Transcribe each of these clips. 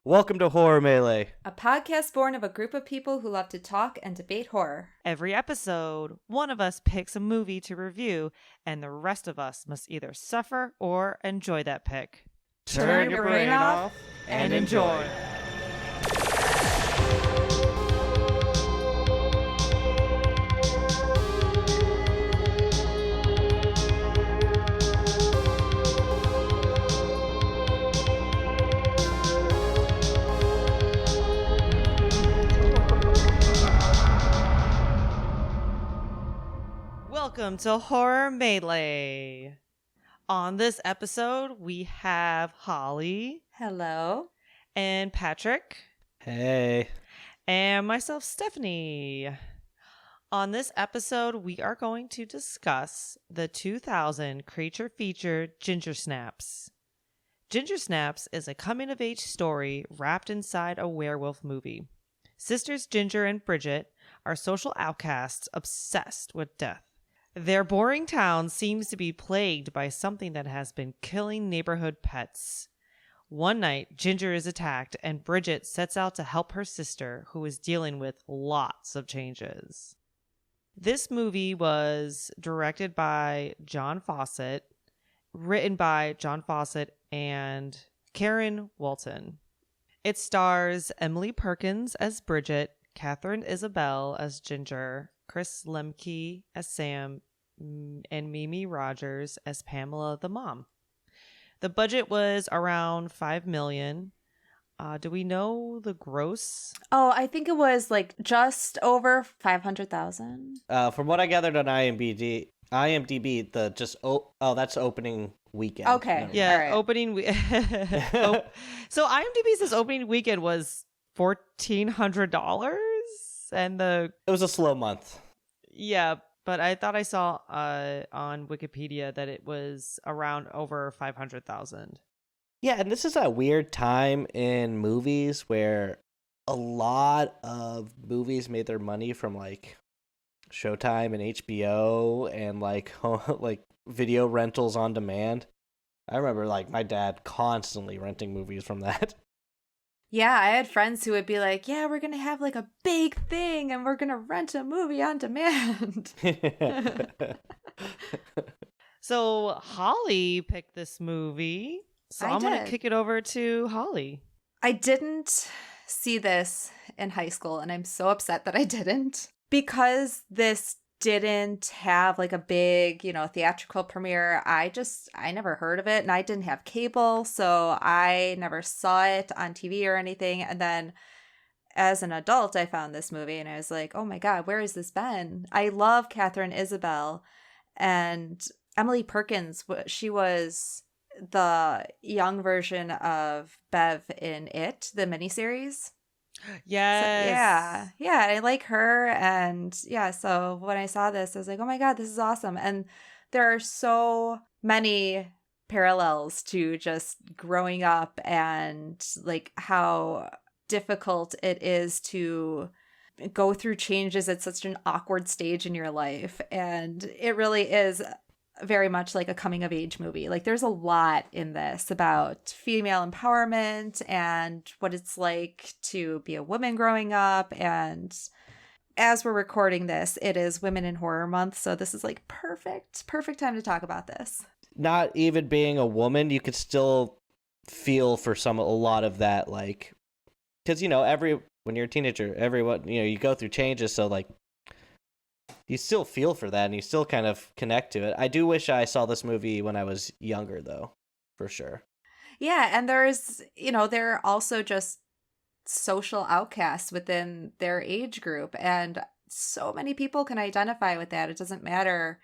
Welcome to Horror Melee. A podcast born of a group of people who love to talk and debate horror. Every episode, one of us picks a movie to review, and the rest of us must either suffer or enjoy that pick. Turn your brain off and enjoy. Welcome to Horror Melee. On this episode, we have Holly. Hello. And Patrick. Hey. And myself, Stephanie. On this episode, we are going to discuss the 2000 creature feature Ginger Snaps. Ginger Snaps is a coming-of-age story wrapped inside a werewolf movie. Sisters Ginger and Bridget are social outcasts obsessed with death. Their boring town seems to be plagued by something that has been killing neighborhood pets. One night, Ginger is attacked and Bridget sets out to help her sister, who is dealing with lots of changes. This movie was directed by John Fawcett, written by John Fawcett and Karen Walton. It stars Emily Perkins as Bridget, Catherine Isabel as Ginger, Chris Lemke as Sam, and Mimi Rogers as Pamela the mom. The budget was around $5 million. Do we know the gross? Oh, I think it was like just over 500,000. From what I gathered on IMDb, that's opening weekend. Okay. Yeah, right. opening. So IMDb says opening weekend was $1,400, and It was a slow month. yeah. But I thought I saw on Wikipedia that it was around over 500,000. Yeah, and this is a weird time in movies where a lot of movies made their money from like Showtime and HBO and like video rentals on demand. I remember like my dad constantly renting movies from that. Yeah, I had friends who would be like, yeah, we're going to have like a big thing and we're going to rent a movie on demand. So Holly picked this movie. So I'm going to kick it over to Holly. I didn't see this in high school and I'm so upset that I didn't. Because this didn't have like a big, theatrical premiere, I never heard of it and I didn't have cable, so I never saw it on TV or anything. And then as an adult, I found this movie and I was like, oh my God, where has this been? I love Catherine Isabel and Emily Perkins. She was the young version of Bev in It, the miniseries. Yes. So, yeah, I like her. And yeah, so when I saw this, I was like, oh my God, this is awesome. And there are so many parallels to just growing up and like how difficult it is to go through changes at such an awkward stage in your life. And it really is very much like a coming of age movie. Like there's a lot in this about female empowerment and what it's like to be a woman growing up. And as we're recording this, it is Women in Horror Month. So this is like perfect time to talk about this. Not even being a woman, you could still feel for a lot of that, like, because, when you're a teenager, everyone, you go through changes. So like, you still feel for that and you still kind of connect to it. I do wish I saw this movie when I was younger, though, for sure. Yeah, and they're also just social outcasts within their age group. And so many people can identify with that. It doesn't matter,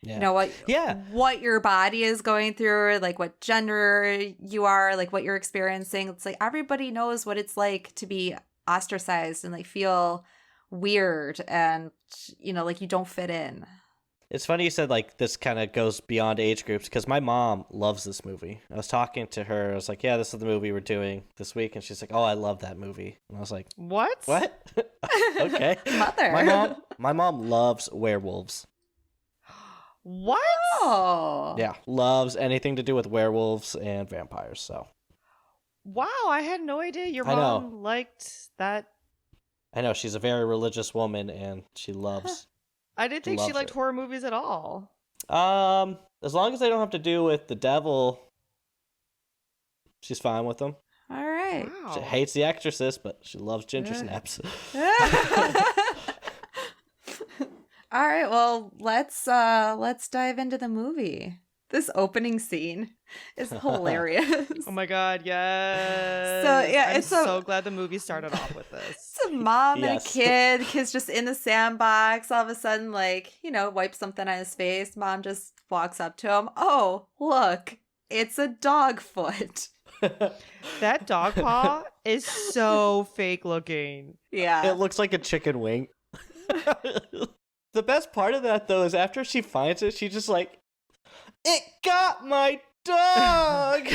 what your body is going through, like what gender you are, like what you're experiencing. It's like everybody knows what it's like to be ostracized and like feel weird and like you don't fit in. It's funny you said like this kind of goes beyond age groups because my mom loves this movie. I was talking to her, I was like, yeah, this is the movie we're doing this week, and she's like, oh, I love that movie. And I was like, what Okay. Mother. My mom loves werewolves. What? Oh yeah, loves anything to do with werewolves and vampires. So Wow, I had no idea your I know. mom liked that. I know, she's a very religious woman, and she loves I didn't think she loves liked it. horror movies at all. As long as they don't have to do with the devil, she's fine with them. All right. She Wow. hates The Exorcist, but she loves ginger snaps. All right, well, let's dive into the movie. This opening scene is hilarious. Oh my god, yes. So, yeah, I'm it's so glad the movie started off with this. It's a mom and a Yes. kid. Kid's just in the sandbox. All of a sudden, like, wipes something on his face. Mom just walks up to him. Oh, look, it's a dog foot. That dog paw is so fake looking. Yeah. It looks like a chicken wing. The best part of that, though, is after she finds it, she's just like, it got my dog!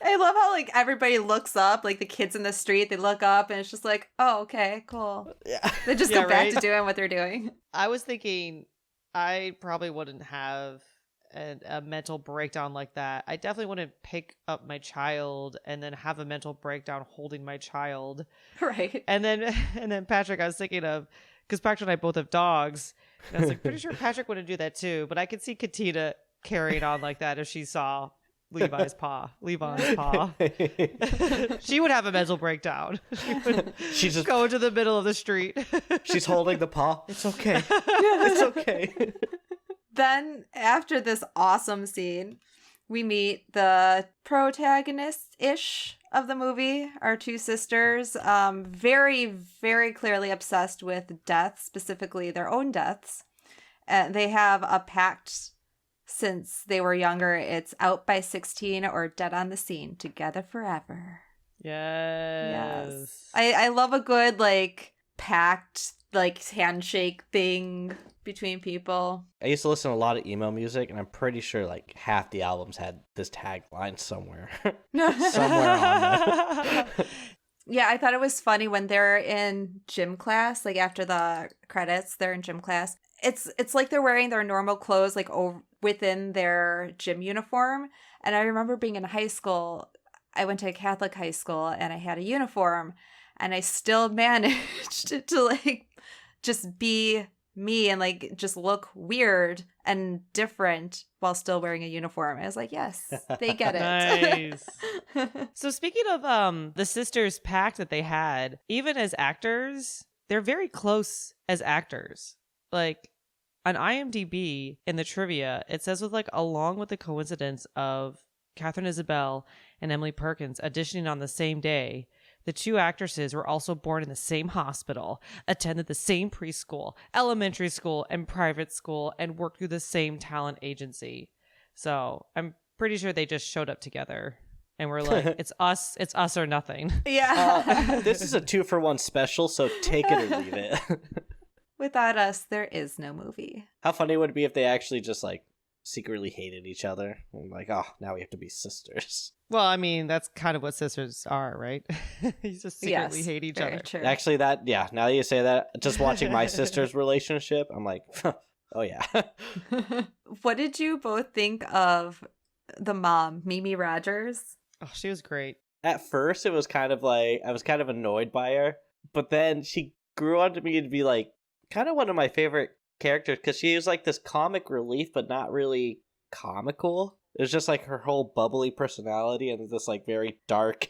I love how, like, everybody looks up, like, the kids in the street, they look up, and it's just like, oh, okay, cool. Yeah. They just Yeah, go back right? to doing what they're doing. I was thinking I probably wouldn't have a mental breakdown like that. I definitely wouldn't pick up my child and then have a mental breakdown holding my child. Right. And then Patrick, I was thinking of, because Patrick and I both have dogs, and I was like, pretty sure Patrick wouldn't do that too, but I could see Katina carrying on like that if she saw Levi's paw. She would have a mental breakdown. She's just Go into the middle of the street. she's holding the paw. It's okay. It's okay. Then, after this awesome scene, we meet the protagonist-ish of the movie, our two sisters, very, very clearly obsessed with death, specifically their own deaths. They have a pact since they were younger. It's out by 16 or dead on the scene, together forever. Yes. I love a good, like, pact, like, handshake thing between people. I used to listen to a lot of emo music, and I'm pretty sure like half the albums had this tagline somewhere. Somewhere on there. Yeah, I thought it was funny when they're in gym class, like after the credits, they're in gym class. It's like they're wearing their normal clothes, like within their gym uniform. And I remember being in high school, I went to a Catholic high school, and I had a uniform, and I still managed to like just be me and like just look weird and different while still wearing a uniform. I was like, yes, they get it. Nice. So speaking of the sisters pact that they had, even as actors, they're very close as actors. Like on IMDb in the trivia, it says with like along with the coincidence of Catherine Isabelle and Emily Perkins auditioning on the same day, the two actresses were also born in the same hospital, attended the same preschool, elementary school, and private school, and worked through the same talent agency. So I'm pretty sure they just showed up together and were like, it's us or nothing. Yeah. This is a 2-for-1 special, so take it or leave it. Without us, there is no movie. How funny would it be if they actually just like secretly hated each other? And like, oh, now we have to be sisters. Well, I mean, that's kind of what sisters are, right? You just secretly Yes, hate each very other. true. Actually, now that you say that, just watching my sister's relationship, I'm like, oh yeah. What did you both think of the mom, Mimi Rogers? Oh, she was great. At first, it was kind of like, I was kind of annoyed by her, but then she grew on to me to be like, kind of one of my favorite characters, because she was like this comic relief, but not really comical. It was just like her whole bubbly personality and this like very dark,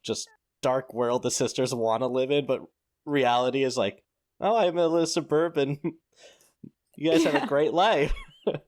just dark world the sisters want to live in, but reality is like, oh, I'm a suburban. You guys have a great life.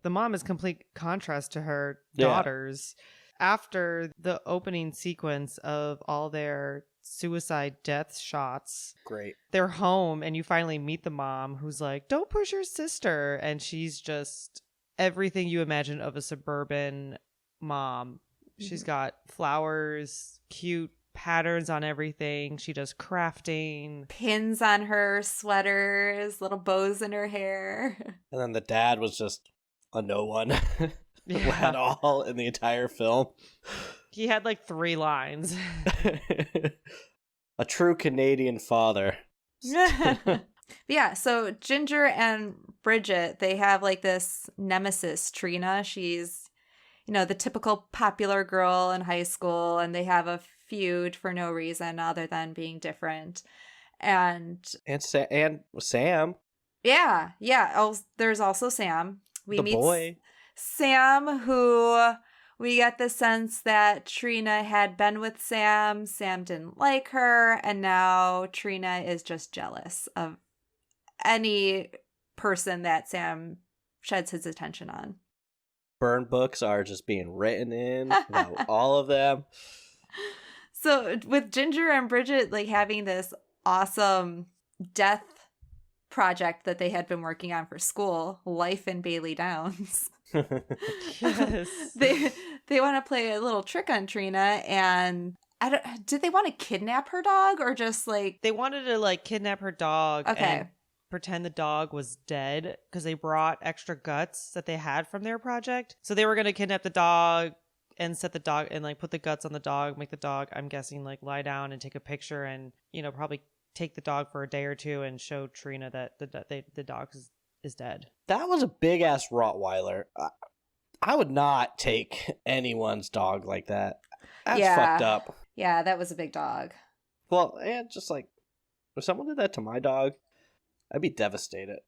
The mom is complete contrast to her Yeah. daughters. After the opening sequence of all their suicide death shots, Great. they're home and you finally meet the mom who's like, don't push your sister. And she's just everything you imagine of a suburban mom. She's got flowers, cute patterns on everything. She does crafting. Pins on her sweaters, little bows in her hair. And then the dad was just a no one at Yeah. all in the entire film. He had like 3 lines. A true Canadian father. Yeah, so Ginger and Bridget, they have like this nemesis, Trina. She's, the typical popular girl in high school, and they have a feud for no reason other than being different. And Sam, yeah. Oh, there's also Sam. We the meet boy. Sam, who we get the sense that Trina had been with Sam. Sam didn't like her, and now Trina is just jealous of any person that Sam sheds his attention on. Burn books are just being written in about all of them. So with Ginger and Bridget like having this awesome death project that they had been working on for school, Life in Bailey Downs. Yes. They want to play a little trick on Trina, and did they want to kidnap her dog or just like They wanted to like kidnap her dog Okay. and pretend the dog was dead because they brought extra guts that they had from their project. So they were going to kidnap the dog and set the dog and like put the guts on the dog, make the dog, I'm guessing, like lie down and take a picture and, you know, probably take the dog for a day or two and show Trina that the dog is dead. That was a big ass Rottweiler. I would not take anyone's dog like that. That's fucked up. Yeah, that was a big dog. Well, and just like if someone did that to my dog, I'd be devastated.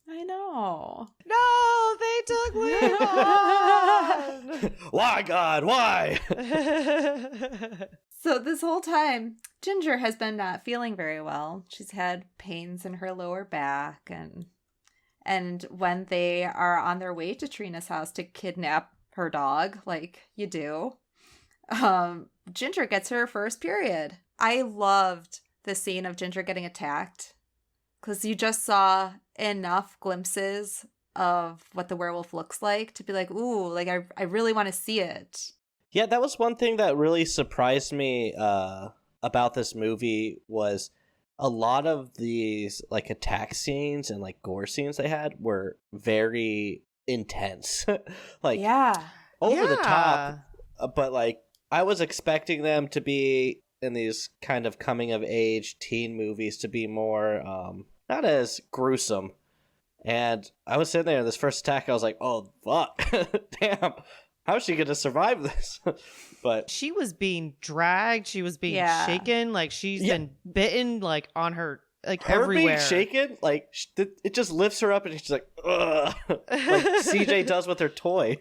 I know. No, they took Leon. Why, God? Why? So this whole time, Ginger has been not feeling very well. She's had pains in her lower back, and when they are on their way to Trina's house to kidnap her dog, like you do, Ginger gets her first period. I loved the scene of Ginger getting attacked because you just saw enough glimpses of what the werewolf looks like to be like, ooh, like I really want to see it. Yeah, that was one thing that really surprised me about this movie was a lot of these like attack scenes and like gore scenes they had were very intense. Like over the top, but like I was expecting them to be in these kind of coming of age teen movies to be more not as gruesome. And I was sitting there in this first attack, I was like, oh fuck. Damn. How is she gonna survive this? But she was being dragged, she was being shaken, like she's been bitten like on her like her everywhere. Being shaken, like it just lifts her up and she's like, ugh, like CJ does with her toy.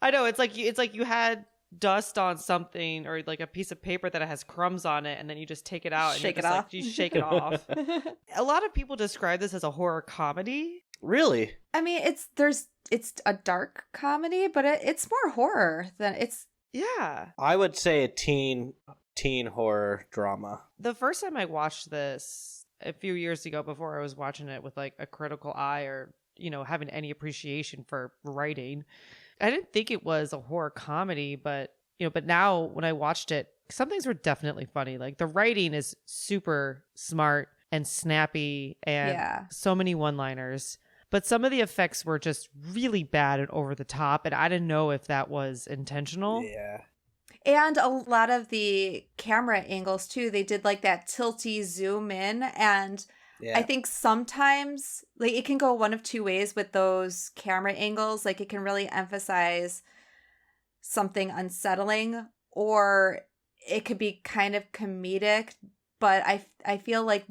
I know, it's like you had dust on something or like a piece of paper that has crumbs on it, and then you just take it out and shake it off. Like, you shake it off. A lot of people describe this as a horror comedy. Really? I mean, it's a dark comedy, but it's more horror than it's. Yeah, I would say a teen horror drama. The first time I watched this a few years ago, before I was watching it with like a critical eye or, you know, having any appreciation for writing, I didn't think it was a horror comedy, but now when I watched it, some things were definitely funny. Like the writing is super smart and snappy and so many one-liners. But some of the effects were just really bad and over the top, and I didn't know if that was intentional. Yeah. And a lot of the camera angles, too, they did like that tilty zoom in. And I think sometimes like it can go one of two ways with those camera angles. Like it can really emphasize something unsettling, or it could be kind of comedic. But I feel like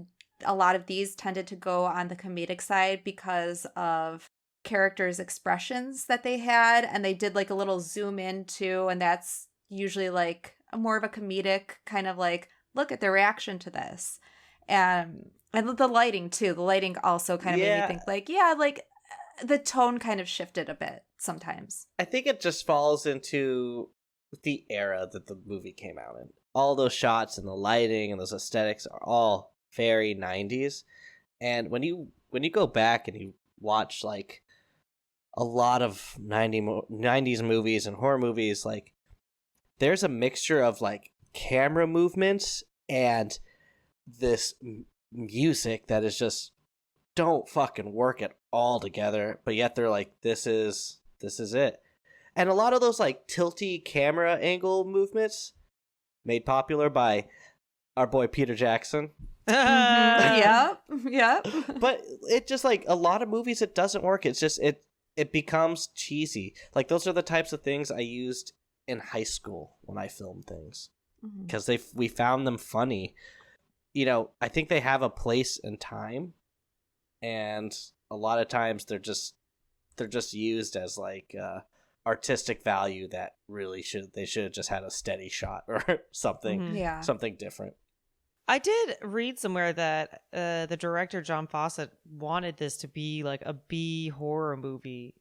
a lot of these tended to go on the comedic side because of characters' expressions that they had, and they did like a little zoom in too, and that's usually like more of a comedic kind of like look at their reaction to this. And the lighting too. The lighting also kind of made me think like, like the tone kind of shifted a bit sometimes. I think it just falls into the era that the movie came out in. All those shots and the lighting and those aesthetics are all very 90s. And when you go back and you watch like a lot of 90s movies and horror movies, like there's a mixture of like camera movements and this music that is just don't fucking work at all together, but yet they're like, this is it. And a lot of those like tilty camera angle movements made popular by our boy Peter Jackson. Yep. But it just like a lot of movies, it doesn't work. It's just it becomes cheesy. Like those are the types of things I used in high school when I filmed things Mhm. because we found them funny. You know, I think they have a place and time, and a lot of times they're just used as like artistic value that really should have just had a steady shot or something Mhm. Yeah. something different. I did read somewhere that the director John Fawcett wanted this to be like a B horror movie.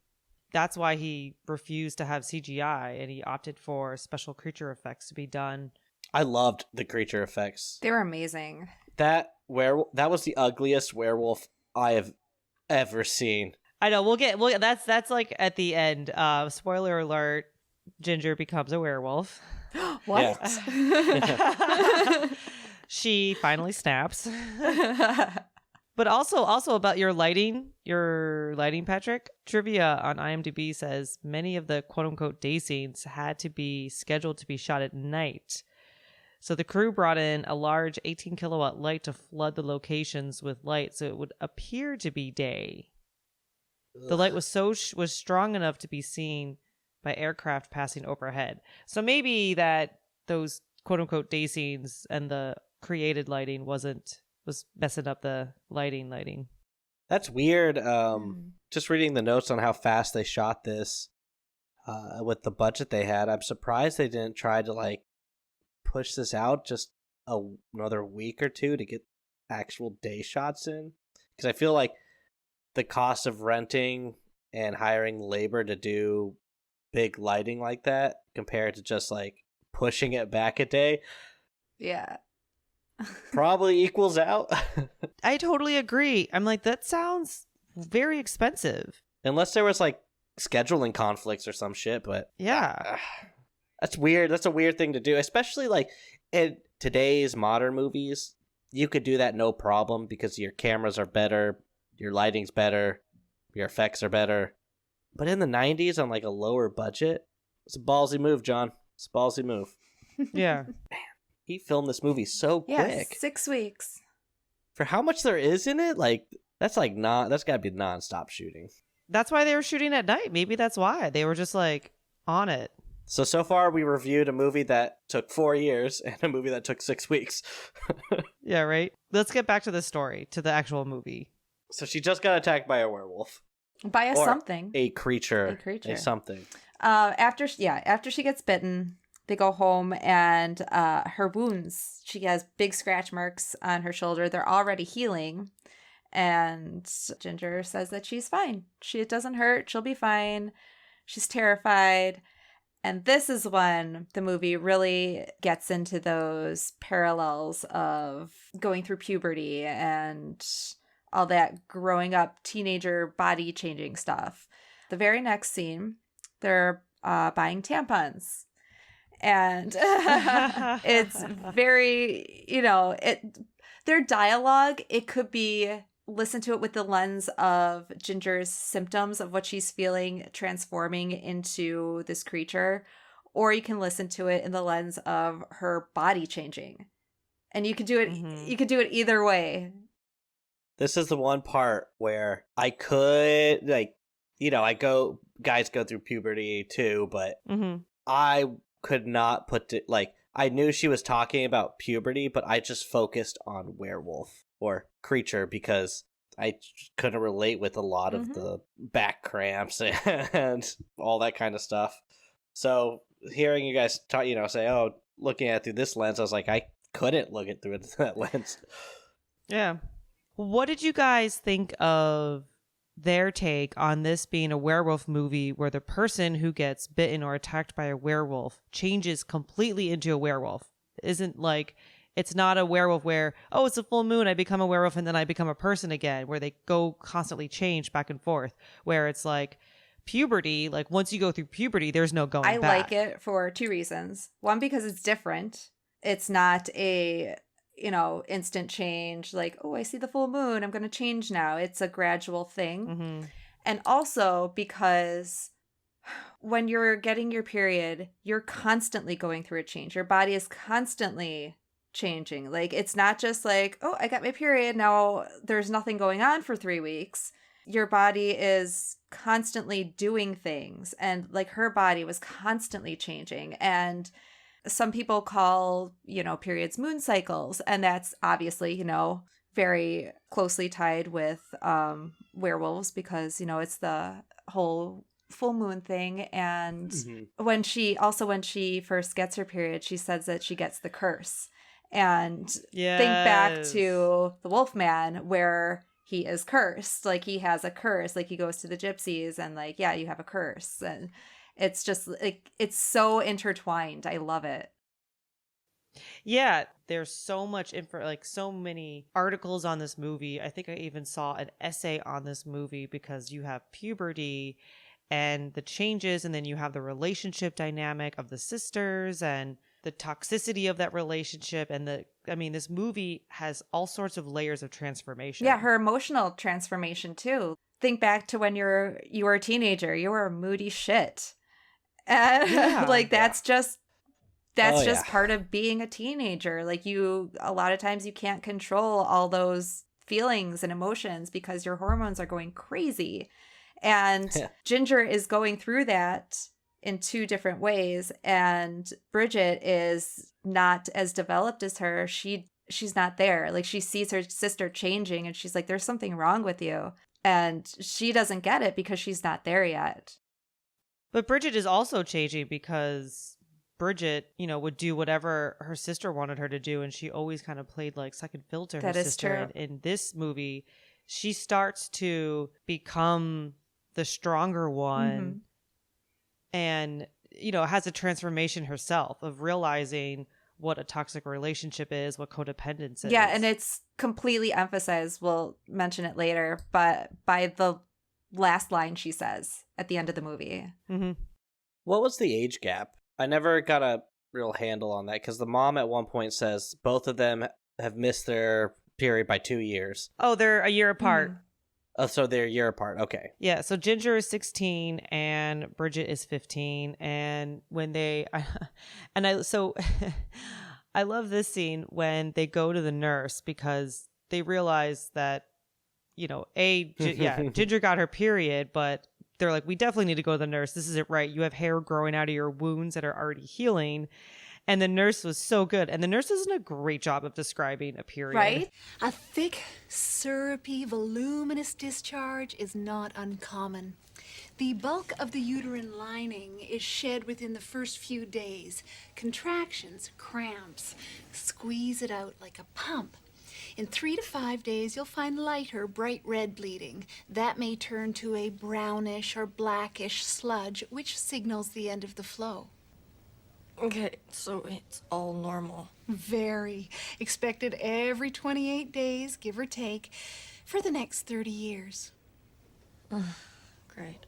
That's why he refused to have CGI and he opted for special creature effects to be done. I loved the creature effects. They were amazing. That was the ugliest werewolf I have ever seen. I know that's like at the end. Spoiler alert: Ginger becomes a werewolf. What? She finally snaps. But also about your lighting, Patrick. Trivia on IMDb says many of the quote unquote day scenes had to be scheduled to be shot at night. So the crew brought in a large 18 kilowatt light to flood the locations with light so it would appear to be day. The light was strong enough to be seen by aircraft passing overhead. So maybe that those quote unquote day scenes and the created lighting was messing up the lighting. That's weird. Just reading the notes on how fast they shot this with the budget they had, I'm surprised they didn't try to like push this out just another week or two to get actual day shots in, because I feel like the cost of renting and hiring labor to do big lighting like that compared to just like pushing it back a day Yeah. probably equals out. I totally agree. I'm like, that sounds very expensive. Unless there was like scheduling conflicts or some shit, but Yeah. that's weird. That's a weird thing to do, especially like in today's modern movies. You could do that no problem because your cameras are better, your lighting's better, your effects are better. But in the 90s on like a lower budget, it's a ballsy move, John. It's a ballsy move. Yeah. He filmed this movie so quick. Yeah, 6 weeks. For how much there is in it, like that's gotta be non-stop shooting. That's why they were shooting at night. Maybe that's why. They were just like on it. So far we reviewed a movie that took 4 years and a movie that took 6 weeks. Yeah, right? Let's get back to the story, to the actual movie. So she just got attacked by a werewolf. By a Or something. A creature. A creature. A something. After she gets bitten, they go home and her wounds, she has big scratch marks on her shoulder. They're already healing. And Ginger says that she's fine. It doesn't hurt. She'll be fine. She's terrified. And this is when the movie really gets into those parallels of going through puberty and all that growing up, teenager body changing stuff. The very next scene, they're buying tampons. And it's very, their dialogue, it could be, listen to it with the lens of Ginger's symptoms of what she's feeling transforming into this creature, or you can listen to it in the lens of her body changing. And you could do it, you could do it either way. This is the one part where I could, guys go through puberty too, but I could not I knew she was talking about puberty, but I just focused on werewolf or creature because I couldn't relate with a lot of the back cramps and all that kind of stuff. So hearing you guys talk, say, oh, looking at it through this lens, I was like, I couldn't look it through that lens. Yeah. What did you guys think of their take on this being a werewolf movie where the person who gets bitten or attacked by a werewolf changes completely into a werewolf? Isn't like, it's not a werewolf where, oh, it's a full moon, I become a werewolf and then I become a person again, where they go constantly change back and forth, where it's like puberty, like once you go through puberty, there's no going back. I like it for 2 reasons. One, because it's different. It's not a instant change, like, oh, I see the full moon, I'm going to change now. It's a gradual thing. And also because when you're getting your period, you're constantly going through a change. Your body is constantly changing. Like, it's not just like, oh, I got my period, now there's nothing going on for 3 weeks. your body is constantly doing things, and like her body was constantly changing. And some people call, periods moon cycles, and that's obviously, very closely tied with werewolves because, it's the whole full moon thing. And when she first gets her period, she says that she gets the curse. And think back to the Wolfman, where he is cursed. Like, he has a curse. Like, he goes to the gypsies and like, yeah, you have a curse. And it's just like, it's so intertwined. I love it. Yeah, there's so much info, like so many articles on this movie. I think I even saw an essay on this movie because you have puberty and the changes, and then you have the relationship dynamic of the sisters and the toxicity of that relationship. And this movie has all sorts of layers of transformation. Yeah, her emotional transformation too. Think back to when you were a teenager. You were a moody shit. And that's just part of being a teenager. Like, a lot of times you can't control all those feelings and emotions because your hormones are going crazy. And Ginger is going through that in two different ways. And Bridget is not as developed as her. She's not there. Like, she sees her sister changing and she's like, there's something wrong with you. And she doesn't get it because she's not there yet. But Bridget is also changing because Bridget, would do whatever her sister wanted her to do. And she always kind of played like second fiddle to her sister. True. And in this movie, she starts to become the stronger one and, has a transformation herself of realizing what a toxic relationship is, what codependence is. Yeah, and it's completely emphasized. We'll mention it later, but by the last line she says at the end of the movie. Mm-hmm. What was the age gap? I never got a real handle on that because the mom at one point says both of them have missed their period by 2 years. Oh, they're a year apart. Mm-hmm. Oh, so they're a year apart. Okay. Yeah, so Ginger is 16 and Bridget is 15. And when I love this scene when they go to the nurse because they realize that, Ginger got her period, but they're like, we definitely need to go to the nurse. This isn't right. You have hair growing out of your wounds that are already healing. And the nurse was so good. And the nurse does a great job of describing a period. Right? A thick, syrupy, voluminous discharge is not uncommon. The bulk of the uterine lining is shed within the first few days. Contractions, cramps, squeeze it out like a pump. In 3 to 5 days, you'll find lighter, bright red bleeding. That may turn to a brownish or blackish sludge, which signals the end of the flow. Okay, so it's all normal. Very. Expected every 28 days, give or take, for the next 30 years. Great.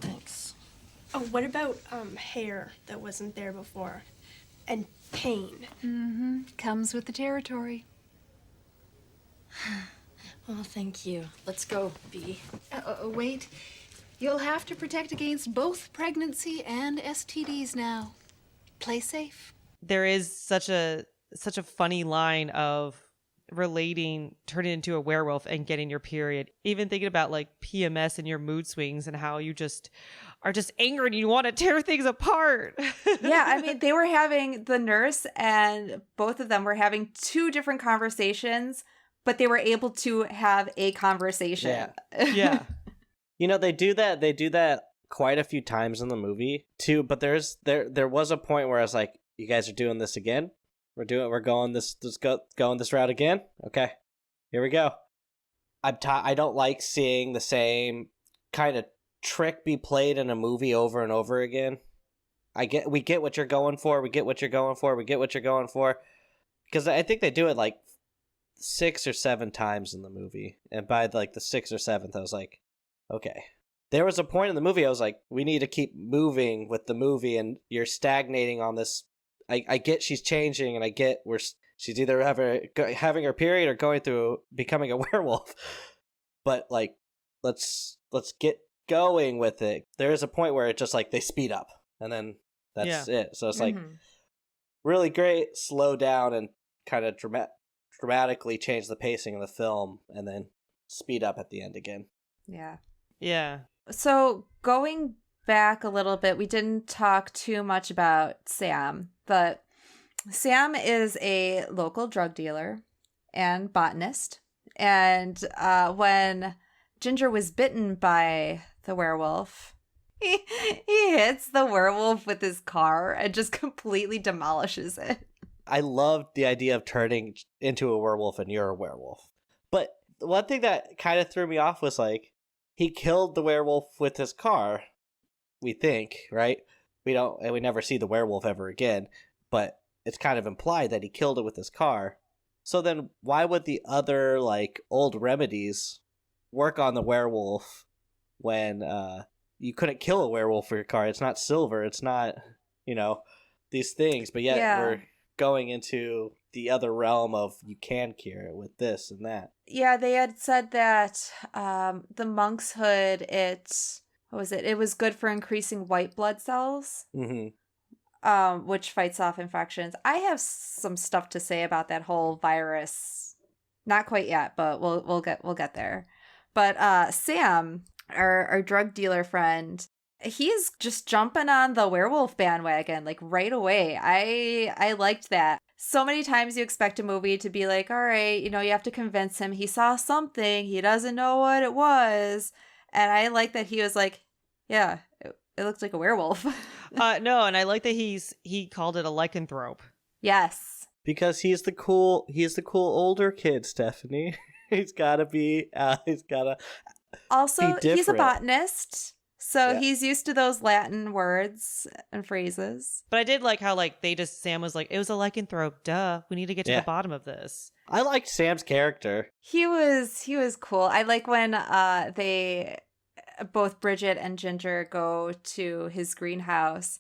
Thanks. Oh, what about hair that wasn't there before? And pain? Mm-hmm. Comes with the territory. Well, thank you. Let's go, Bee. Wait. You'll have to protect against both pregnancy and STDs now. Play safe. There is such a funny line of turning into a werewolf and getting your period. Even thinking about like PMS and your mood swings and how you just are just angry and you want to tear things apart. Yeah, I mean, they were having, the nurse and both of them were having two different conversations, but they were able to have a conversation. Yeah. They do that quite a few times in the movie too, but there was a point where I was like, you guys are doing this again? We're going this route again? Okay. Here we go. I don't like seeing the same kind of trick be played in a movie over and over again. We get what you're going for. We get what you're going for. We get what you're going for. Because I think they do it like 6 or 7 times in the movie. And by like the 6th or 7th, I was like, okay. There was a point in the movie I was like, we need to keep moving with the movie, and you're stagnating on this. I get she's changing, and I get she's either having her period or going through becoming a werewolf. But like, let's get going with it. There is a point where it just like they speed up, and then that's it. So it's like really great, slow down, and kind of dramatically change the pacing of the film, and then speed up at the end again. Yeah. Yeah. So going back a little bit, we didn't talk too much about Sam, but Sam is a local drug dealer and botanist. And when Ginger was bitten by the werewolf, he hits the werewolf with his car and just completely demolishes it. I loved the idea of turning into a werewolf and you're a werewolf. But one thing that kind of threw me off was like, he killed the werewolf with his car, we think, right? We never see the werewolf ever again, but it's kind of implied that he killed it with his car. So then why would the other like old remedies work on the werewolf when you couldn't kill a werewolf with your car? It's not silver, it's not, these things, but yet we're going into the other realm of you can cure it with this and that. Yeah, they had said that the monk's hood, it was good for increasing white blood cells, which fights off infections. I have some stuff to say about that whole virus. Not quite yet, but we'll get there. But Sam, our drug dealer friend, he's just jumping on the werewolf bandwagon like right away. I liked that. So many times you expect a movie to be like, all right, you have to convince him he saw something, he doesn't know what it was. And I like that he was like, yeah, it looked like a werewolf. No, and I like that he called it a lycanthrope. Yes. Because he's the cool older kid, Stephanie. He's gotta Also, be he's a different. botanist. So he's used to those Latin words and phrases. But I did like how Sam was like, it was a lycanthrope, duh. We need to get to the bottom of this. I liked Sam's character. He was cool. I like when both Bridget and Ginger go to his greenhouse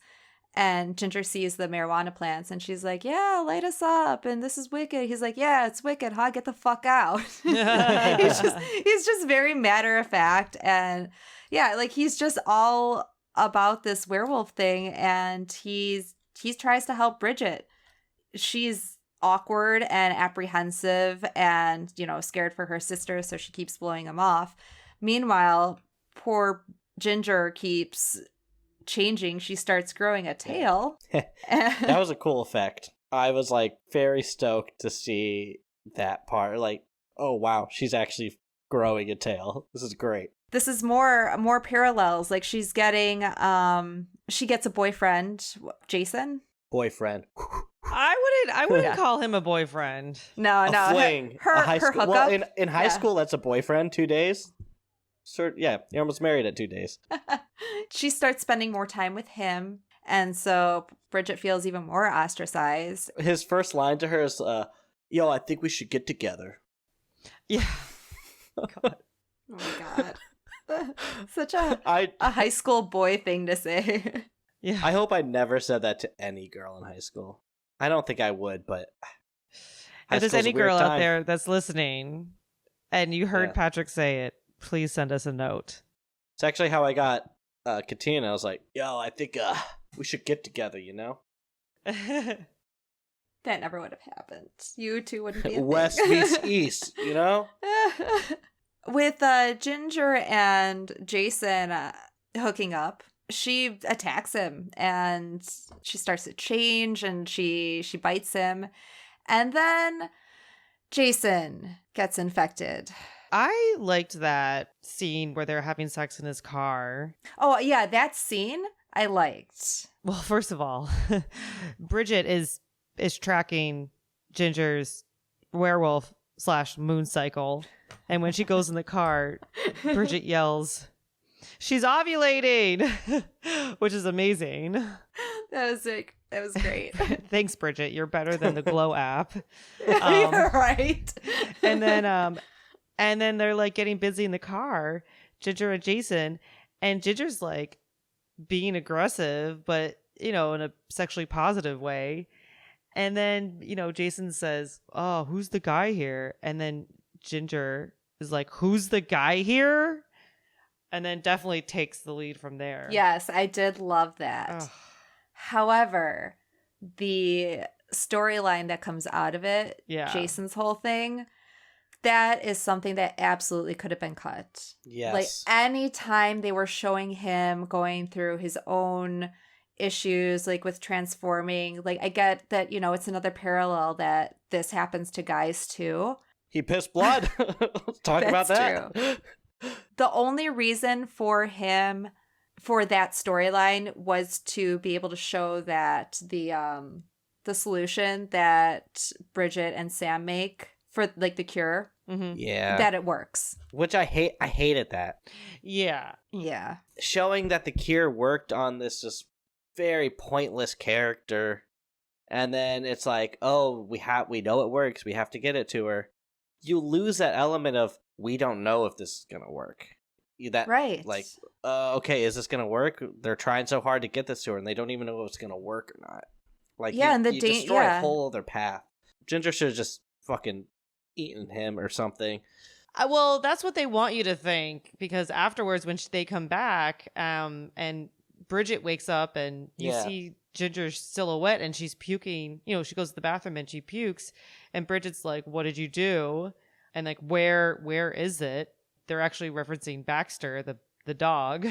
and Ginger sees the marijuana plants and she's like, yeah, light us up and this is wicked. He's like, yeah, it's wicked, huh? Get the fuck out. he's just very matter of fact, and yeah, like he's just all about this werewolf thing, and he tries to help Bridget. She's awkward and apprehensive and, scared for her sister, so she keeps blowing him off. Meanwhile, poor Ginger keeps changing. She starts growing a tail. That was a cool effect. I was like very stoked to see that part. Like, oh wow, she's actually growing a tail. This is great. This is more parallels. Like she's getting she gets a boyfriend, Jason. Boyfriend. I wouldn't call him a boyfriend. No. A fling. Her hookup. Well, in high school, that's a boyfriend. 2 days. You're almost married at 2 days. She starts spending more time with him, and so Bridget feels even more ostracized. His first line to her is, yo, I think we should get together. Yeah. God. Oh my God. Such a high school boy thing to say. Yeah. I hope I never said that to any girl in high school. I don't think I would, but if there's any girl out there that's listening and you heard Patrick say it, please send us a note. It's actually how I got Katina. I was like, yo, I think we should get together, That never would have happened. You two wouldn't be a West thing. meets East, With Ginger and Jason hooking up, she attacks him and she starts to change and she bites him. And then Jason gets infected. I liked that scene where they're having sex in his car. Oh, yeah, that scene I liked. Well, first of all, Bridget is tracking Ginger's werewolf / moon cycle. And when she goes in the car, Bridget yells, "She's ovulating," which is amazing. That was great. Thanks, Bridget. You're better than the Glow app. You're right. And then they're like getting busy in the car, Ginger and Jason, and Ginger's like being aggressive, but in a sexually positive way. And then, Jason says, "Oh, who's the guy here?" And then Ginger is like, "Who's the guy here?" And then definitely takes the lead from there. Yes, I did love that. Ugh. However, the storyline that comes out of it, Yeah. Jason's whole thing, that is something that absolutely could have been cut. Yes. Like anytime they were showing him going through his own issues, like with transforming, like I get that, you know, it's another parallel that this happens to guys too. He pissed blood. Let's talk about that. True. The only reason for him for that storyline was to be able to show that the solution that Bridget and Sam make for like the cure, Yeah. that it works. Which I hated that. Yeah. Yeah. Showing that the cure worked on this just very pointless character, and then it's like, oh, we know it works, we have to get it to her. You lose that element of, we don't know if this is gonna work. Right. Like, okay, is this gonna work? They're trying so hard to get this to her, and they don't even know if it's gonna work or not. Like, yeah, and you destroy a whole other path. Ginger should have just fucking eaten him or something. Well, that's what they want you to think, because afterwards, when they come back, and Bridget wakes up and you see Ginger's silhouette and she's puking, you know, she goes to the bathroom and she pukes, and Bridget's like, what did you do? And like, where is it? They're actually referencing Baxter, the dog.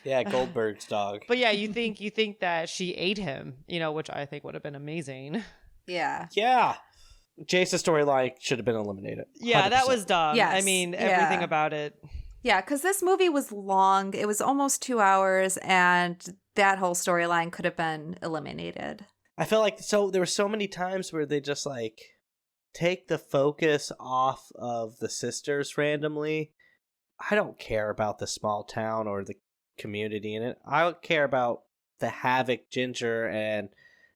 Yeah, Goldberg's dog. But yeah, you think that she ate him, you know, which I think would have been amazing. Yeah. Yeah. Jason's storyline should have been eliminated. 100%. Yeah, that was dumb. Yes. I mean, everything Yeah. about it. Yeah, because this movie was long. It was almost 2 hours, and that whole storyline could have been eliminated. I felt like there were so many times where they just like take the focus off of the sisters randomly. I don't care about the small town or the community in it. I don't care about the havoc Ginger and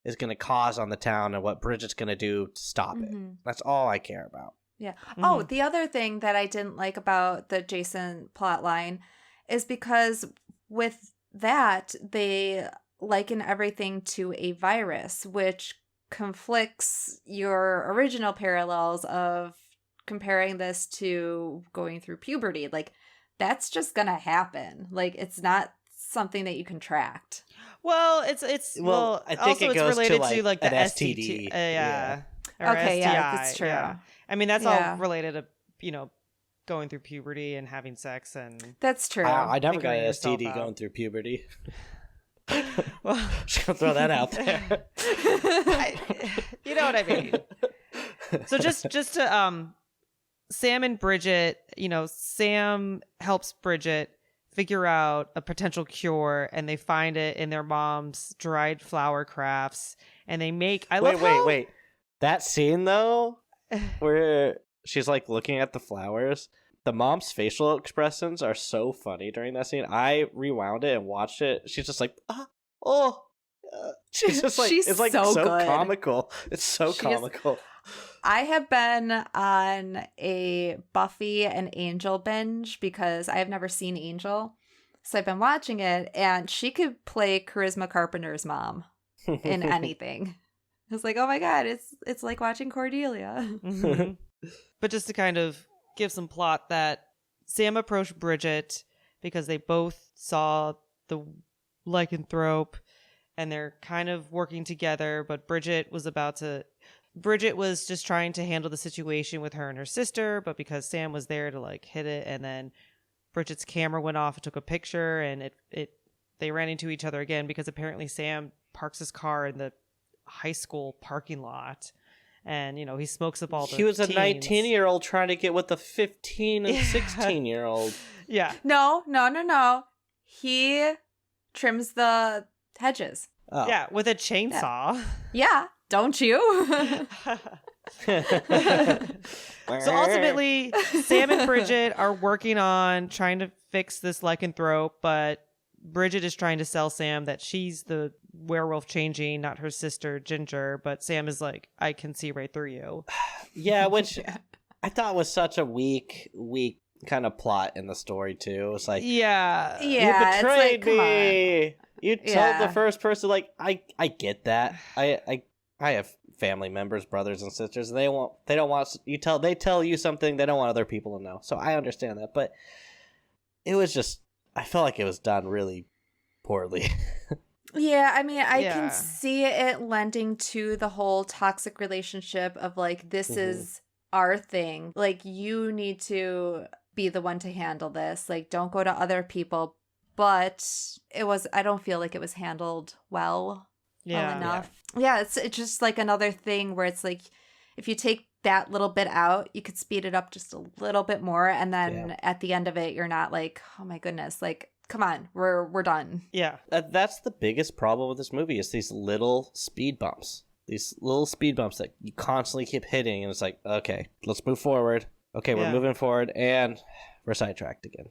is going to cause on the town and what Bridget's going to do to stop it. That's all I care about. Yeah. Oh, the other thing that I didn't like about the Jason plotline is because with that, they liken everything to a virus, which conflicts your original parallels of comparing this to going through puberty. Like, that's just gonna happen. Like, it's not something that you contract. Well, I think also it's it goes related to like an the STD. Yeah. Or Okay, STI, yeah, that's true. Yeah. I mean, that's Yeah. all related to, you know, going through puberty and having sex and That's true. I never got figuring an yourself STD out. going through puberty. well, Just gonna throw that out there. you know what I mean. So just to Sam and Bridget, you know, Sam helps Bridget figure out a potential cure, and they find it in their mom's dried flower crafts, and they make. Wait. That scene though, where she's like looking at the flowers. The mom's facial expressions are so funny during that scene. I rewound it and watched it. She's just like, she's just like, She's it's like so so good. comical. It's so comical. I have been on a Buffy and Angel binge because I have never seen Angel. So I've been watching it, and she could play Charisma Carpenter's mom in anything. I was like, oh my God, it's like watching Cordelia. Mhm. But just to kind of give some plot, that Sam approached Bridget because they both saw the lycanthrope and they're kind of working together, but Bridget was just trying to handle the situation with her and her sister, but because Sam was there to like hit it, and then Bridget's camera went off and took a picture, and they ran into each other again because apparently Sam parks his car in the high school parking lot, and you know, he smokes up all the He was a teens. 19-year-old trying to get with a 15 and 16-year-old. Yeah. No. He trims the hedges. Oh. Yeah, with a chainsaw. Yeah, don't you? So ultimately, Sam and Bridget are working on trying to fix this lycanthrope, but Bridget is trying to sell Sam that she's the werewolf changing, not her sister Ginger, but Sam is like, I can see right through you. Yeah, which I thought was such a weak kind of plot in the story too. It's like, Yeah. you Yeah, betrayed it's like, come me. You told Yeah. the first person. Like, I get that. I have family members, brothers and sisters, and they don't want they tell you something they don't want other people to know. So I understand that, but it was just, I felt like it was done really poorly. Yeah, I mean, I Yeah. can see it lending to the whole toxic relationship of like, this Mhm. is our thing. Like, you need to be the one to handle this. Like, don't go to other people. But I don't feel like it was handled well enough. Yeah, it's just like another thing where it's like, if you take that little bit out, you could speed it up just a little bit more. And then at the end of it, you're not like, oh my goodness, like, come on, we're done. Yeah. That's the biggest problem with this movie is these little speed bumps. These little speed bumps that you constantly keep hitting. And it's like, okay, let's move forward. Okay, we're moving forward. And we're sidetracked again.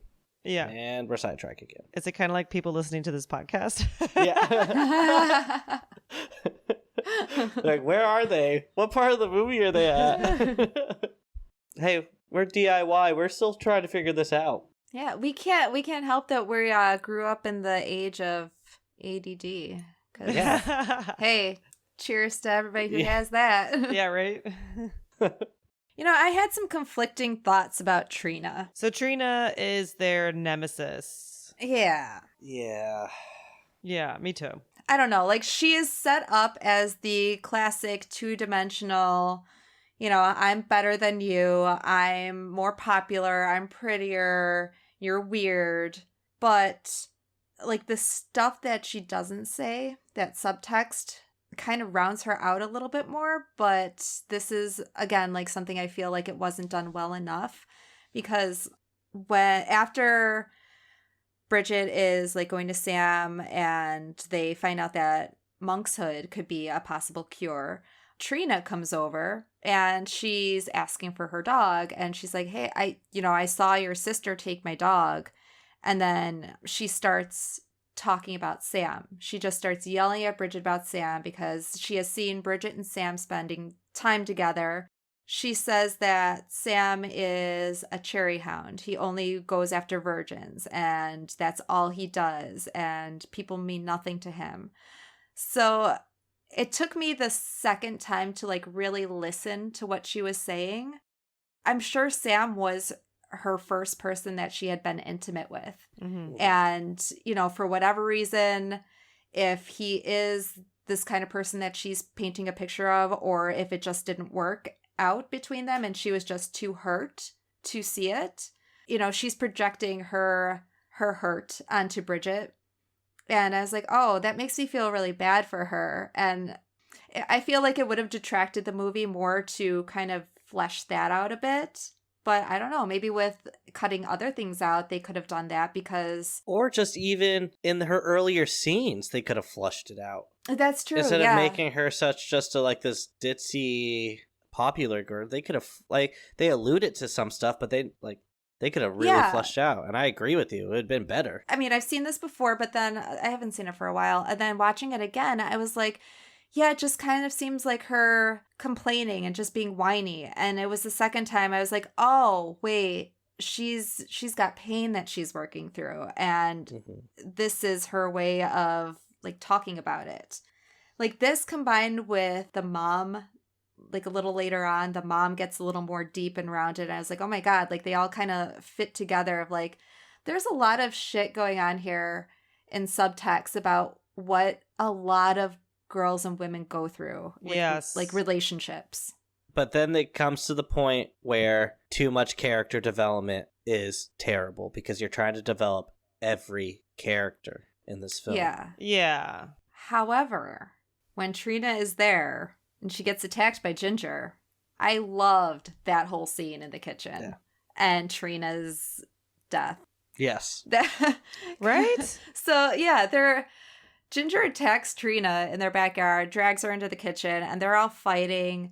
Yeah. And we're sidetracked again. Is it kind of like people listening to this podcast? Yeah. Like, where are they? What part of the movie are they at? Hey, we're DIY. We're still trying to figure this out. Yeah, we can't help that we grew up in the age of ADD. 'Cause, hey, cheers to everybody who has that. Yeah, right? You know, I had some conflicting thoughts about Trina. So Trina is their nemesis. Yeah. Yeah. Yeah, me too. I don't know. Like, she is set up as the classic two-dimensional, you know, I'm better than you. I'm more popular. I'm prettier. You're weird. But, like, the stuff that she doesn't say, that subtext, kind of rounds her out a little bit more. But this is, again, like, something I feel like it wasn't done well enough. Because after Bridget is like going to Sam and they find out that monkshood could be a possible cure, Trina comes over and she's asking for her dog, and she's like, hey, I saw your sister take my dog. And then she starts talking about Sam. She just starts yelling at Bridget about Sam because she has seen Bridget and Sam spending time together. She says that Sam is a cherry hound. He only goes after virgins, and that's all he does, and people mean nothing to him. So it took me the second time to like really listen to what she was saying. I'm sure Sam was her first person that she had been intimate with. Mm-hmm. And, you know, for whatever reason, if he is this kind of person that she's painting a picture of, or if it just didn't work out between them and she was just too hurt to see it, you know, she's projecting her hurt onto Bridget. And I was like, oh, that makes me feel really bad for her. And I feel like it would have detracted the movie more to kind of flesh that out a bit. But I don't know, maybe with cutting other things out, they could have done that because... Or just even in her earlier scenes, they could have flushed it out. That's true, Instead of making her such just a, like, this ditzy popular girl, they could have, like, they alluded to some stuff, but they could have really fleshed out. And I agree with you. It would have been better. I mean, I've seen this before, but then I haven't seen it for a while. And then watching it again, I was like, yeah, it just kind of seems like her complaining and just being whiny. And it was the second time I was like, oh, wait, she's got pain that she's working through. And this is her way of like talking about it. Like this combined with the mom, like a little later on, the mom gets a little more deep and rounded. And I was like, oh my God, like they all kind of fit together of like, there's a lot of shit going on here in subtext about what a lot of girls and women go through with, like relationships. But then it comes to the point where too much character development is terrible because you're trying to develop every character in this film. Yeah. However, when Trina is there and she gets attacked by Ginger, I loved that whole scene in the kitchen and Trina's death. Yes. Right? So Ginger attacks Trina in their backyard, drags her into the kitchen, and they're all fighting.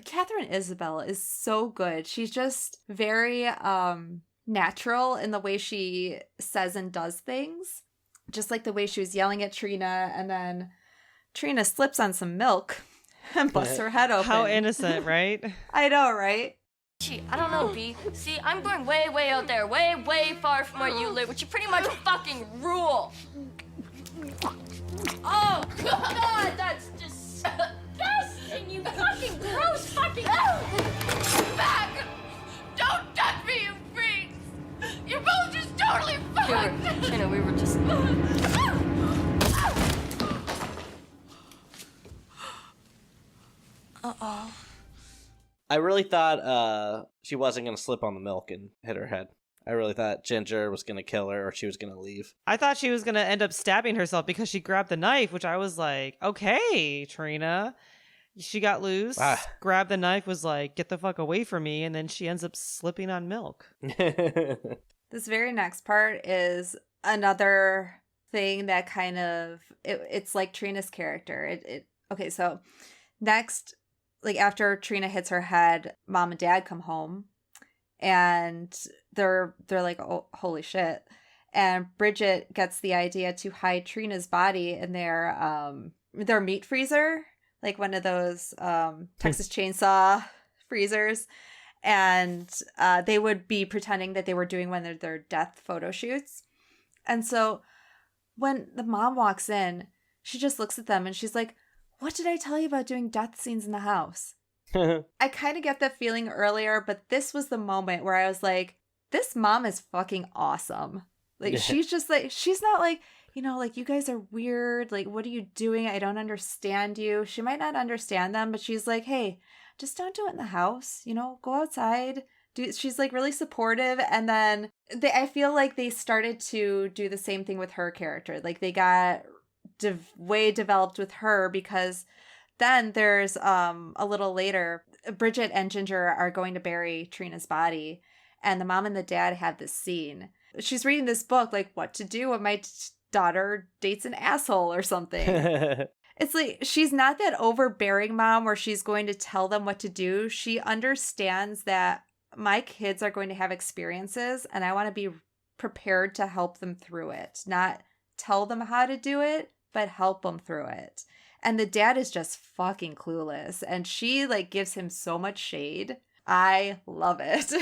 Catherine Isabel is so good. She's just very natural in the way she says and does things. Just like the way she was yelling at Trina, and then Trina slips on some milk and busts her head open. How innocent, right? I know, right? Gee, I don't know, B. See, I'm going way, way out there, way, way far from where you live, which you pretty much fucking rule. Oh, God, that's disgusting, you fucking gross fucking... Back! Don't touch me, you freaks! You're both just totally fucked! Trina, we were just... Uh-oh. I really thought she wasn't going to slip on the milk and hit her head. I really thought Ginger was going to kill her or she was going to leave. I thought she was going to end up stabbing herself because she grabbed the knife, which I was like, okay, Trina. She got loose, grabbed the knife, was like, get the fuck away from me, and then she ends up slipping on milk. This very next part is another thing that kind of, it's like Trina's character. Okay, so next, like after Trina hits her head, mom and dad come home and they're like, oh, holy shit. And Bridget gets the idea to hide Trina's body in their meat freezer, like one of those Texas Chainsaw freezers. And they would be pretending that they were doing one of their death photo shoots. And so when the mom walks in, she just looks at them and she's like, what did I tell you about doing death scenes in the house? I kind of get that feeling earlier, but this was the moment where I was like, this mom is fucking awesome. Like, she's just like, she's not like, you know, like, you guys are weird. Like, what are you doing? I don't understand you. She might not understand them, but she's like, hey, just don't do it in the house. You know, go outside. She's like really supportive. And then I feel like they started to do the same thing with her character. Like, they got way developed with her, because then there's a little later, Bridget and Ginger are going to bury Trina's body, and the mom and the dad have this scene. She's reading this book, like, what to do when my daughter dates an asshole or something. It's like, she's not that overbearing mom where she's going to tell them what to do. She understands that my kids are going to have experiences and I want to be prepared to help them through it. Not tell them how to do it, but help them through it. And the dad is just fucking clueless. And she like gives him so much shade. I love it.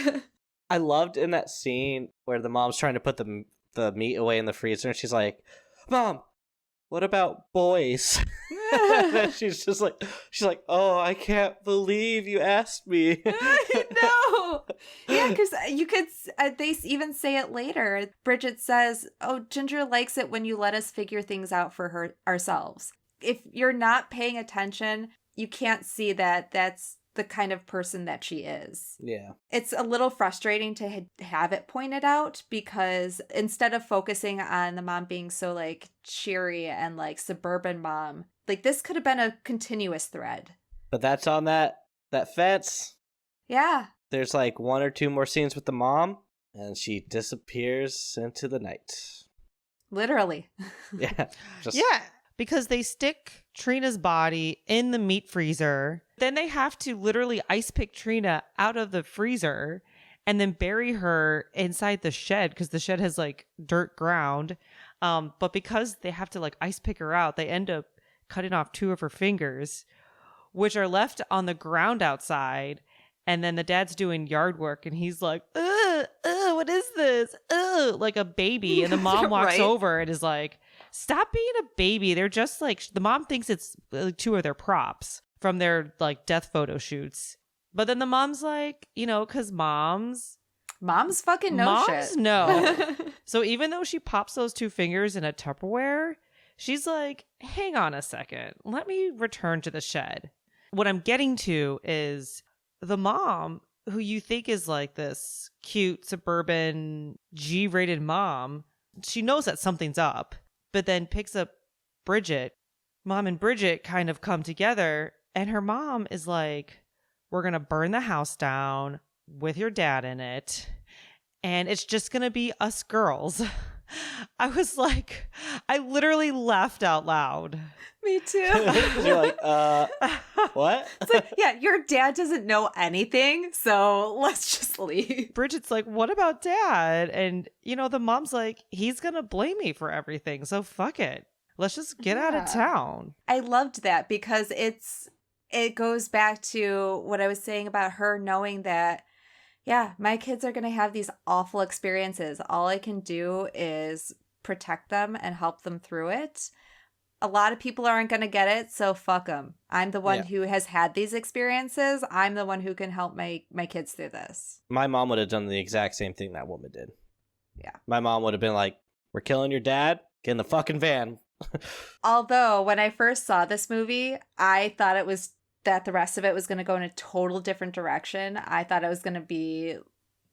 I loved in that scene where the mom's trying to put the meat away in the freezer and she's like, Mom, what about boys? she's like, oh, I can't believe you asked me. No. Yeah, because you could, they even say it later. Bridget says, oh, Ginger likes it when you let us figure things out for ourselves. If you're not paying attention, you can't see that that's the kind of person that she is. Yeah. It's a little frustrating to have it pointed out, because instead of focusing on the mom being so like cheery and like suburban mom, like this could have been a continuous thread. But that's on that fence. Yeah. There's like one or two more scenes with the mom and she disappears into the night. Literally. Yeah. Yeah. Because they stick Trina's body in the meat freezer. Then they have to literally ice pick Trina out of the freezer and then bury her inside the shed, because the shed has like dirt ground. But because they have to like ice pick her out, they end up cutting off 2 of her fingers, which are left on the ground outside. And then the dad's doing yard work and he's like, what is this? Like a baby. And the mom walks Right? over and is like, stop being a baby. They're just like, the mom thinks it's 2 of their props from their like death photo shoots. But then the mom's like, you know, because moms fucking know moms shit. know. So even though she pops those 2 fingers in a Tupperware, she's like, hang on a second. Let me return to the shed. What I'm getting to is the mom, who you think is like this cute suburban G-rated mom, she knows that something's up, but then picks up Bridget. Mom and Bridget kind of come together, and her mom is like, we're going to burn the house down with your dad in it, and it's just going to be us girls. I was like, I literally laughed out loud. Me too. You're like, what? It's like, yeah, your dad doesn't know anything, so let's just leave. Bridget's like, what about dad? And, you know, the mom's like, he's going to blame me for everything, so fuck it. Let's just get out of town. I loved that, because it goes back to what I was saying about her knowing that, yeah, my kids are going to have these awful experiences. All I can do is protect them and help them through it. A lot of people aren't going to get it, so fuck them. I'm the one who has had these experiences. I'm the one who can help my kids through this. My mom would have done the exact same thing that woman did. Yeah. My mom would have been like, we're killing your dad. Get in the fucking van. Although, when I first saw this movie, I thought it was that the rest of it was going to go in a total different direction. I thought it was going to be,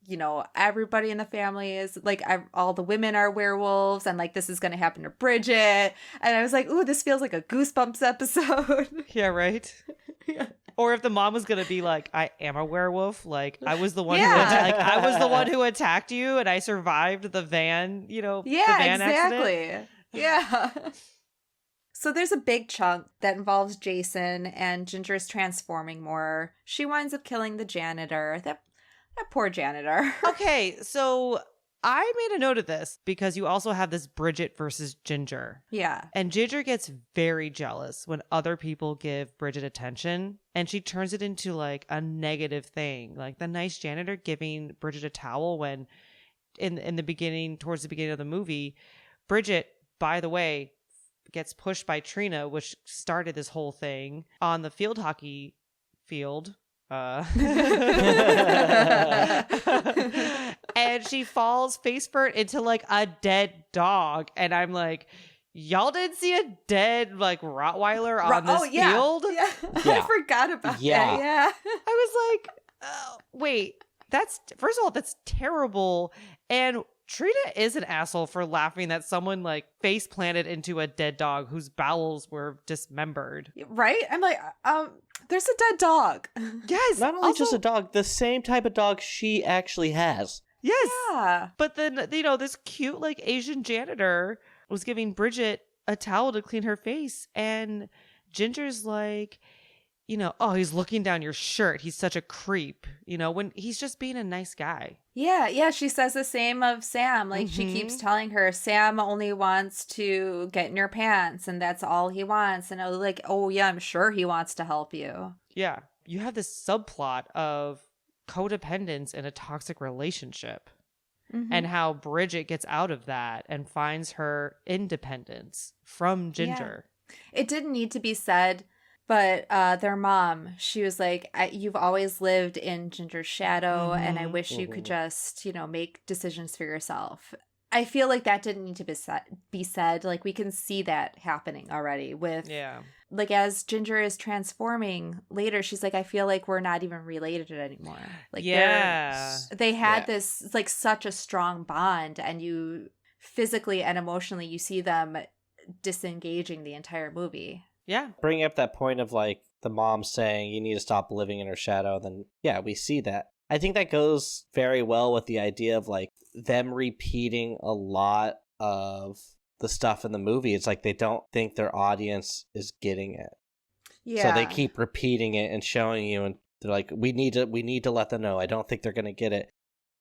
you know, everybody in the family is like, all the women are werewolves, and like this is going to happen to Bridget. And I was like, ooh, this feels like a Goosebumps episode. Yeah, right. Yeah. Or if the mom was gonna be like, I am a werewolf, like I was the one Yeah. I was the one who attacked you and I survived the van, you know, Yeah, the van exactly. accident. Yeah. So there's a big chunk that involves Jason, and Ginger is transforming more. She winds up killing the janitor. That poor janitor. Okay, so I made a note of this because you also have this Bridget versus Ginger. Yeah. And Ginger gets very jealous when other people give Bridget attention, and she turns it into like a negative thing. Like the nice janitor giving Bridget a towel when in the beginning, towards the beginning of the movie, Bridget, by the way, gets pushed by Trina, which started this whole thing on the field hockey field. And she falls face first into like a dead dog, and I'm like, y'all didn't see a dead like Rottweiler on this field? Yeah. Yeah. I forgot about Yeah. that. Yeah. I was like, wait, that's first of all, that's terrible. And Trina is an asshole for laughing that someone like face planted into a dead dog whose bowels were dismembered. Right? I'm like, there's a dead dog. Yes. Not only just also- a dog, the same type of dog she actually has. Yes. Yeah. But then, you know, this cute, like, Asian janitor was giving Bridget a towel to clean her face. And Ginger's like, you know, oh, he's looking down your shirt. He's such a creep, you know, when he's just being a nice guy. Yeah, yeah, she says the same of Sam. Like, she Mhm. keeps telling her, Sam only wants to get in your pants, and that's all he wants. And I was like, oh, yeah, I'm sure he wants to help you. Yeah. You have this subplot of codependence in a toxic relationship and how Bridget gets out of that and finds her independence from Ginger. It didn't need to be said, but their mom, she was like, you've always lived in Ginger's shadow, and I wish you could just, you know, make decisions for yourself. I feel like that didn't need to be said. Like, we can see that happening already with, like, as Ginger is transforming later, she's like, I feel like we're not even related anymore. Like, they had this, like, such a strong bond, and you physically and emotionally, you see them disengaging the entire movie. Yeah. Bringing up that point of like the mom saying you need to stop living in her shadow, then yeah, we see that. I think that goes very well with the idea of like them repeating a lot of the stuff in the movie. It's like they don't think their audience is getting it. Yeah. So they keep repeating it and showing you, and they're like, we need to let them know. I don't think they're gonna get it.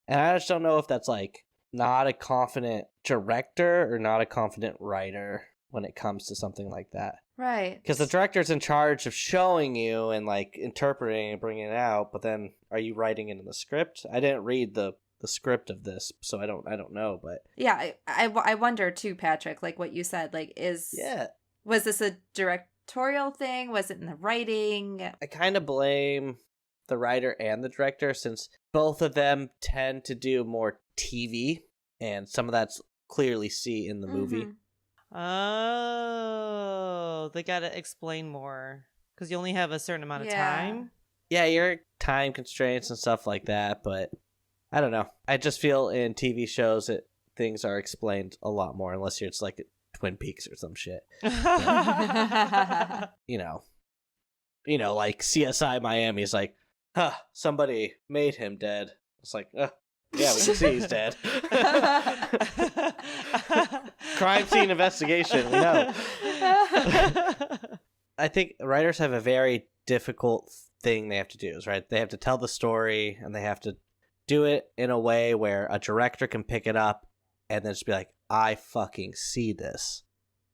And I just don't know if that's like not a confident director or not a confident writer when it comes to something like that. Right. Because the director's in charge of showing you and like interpreting and bringing it out, but then are you writing it in the script? I didn't read the script of this, so I don't know. But yeah, I wonder too, Patrick. Like what you said, like was this a directorial thing? Was it in the writing? I kind of blame the writer and the director, since both of them tend to do more TV, and some of that's clearly see in the movie. Oh, they gotta explain more because you only have a certain amount of time. Yeah, your time constraints and stuff like that, but I don't know. I just feel in TV shows that things are explained a lot more, unless it's like Twin Peaks or some shit. You know, like CSI Miami is like, somebody made him dead. It's like, yeah, we can see he's dead. Crime scene investigation, we know. I think writers have a very difficult thing they have to do, is right? They have to tell the story, and they have to do it in a way where a director can pick it up and then just be like, I fucking see this,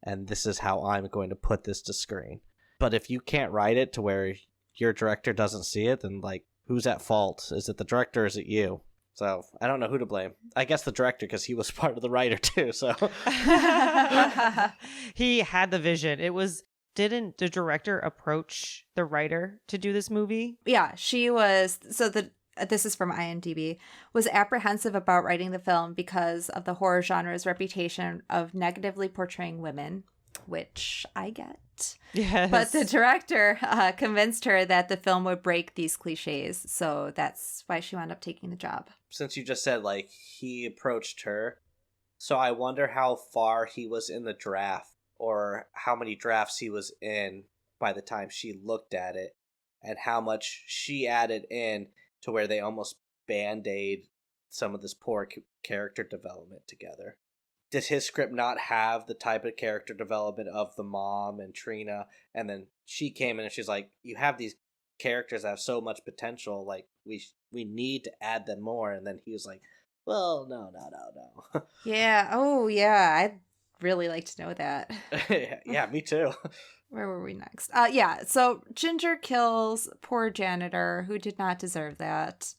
and this is how I'm going to put this to screen. But if you can't write it to where your director doesn't see it, then like, who's at fault? Is it the director or is it you? So I don't know who to blame. I guess the director, because he was part of the writer too. So he had the vision. Didn't the director approach the writer to do this movie? Yeah, she was. So this is from IMDb, was apprehensive about writing the film because of the horror genre's reputation of negatively portraying women. which I get. Yes. But the director convinced her that the film would break these cliches, so that's why she wound up taking the job. Since you just said, like, he approached her, so I wonder how far he was in the draft, or how many drafts he was in by the time she looked at it, and how much she added in to where they almost band-aid some of this poor character development together. Did his script not have the type of character development of the mom and Trina, and then she came in and she's like, you have these characters that have so much potential, like, we need to add them more, and then he was like, well, no. Yeah. Oh, yeah. I'd really like to know that. Yeah, me too. Where were we next? Yeah. So Ginger kills poor janitor who did not deserve that.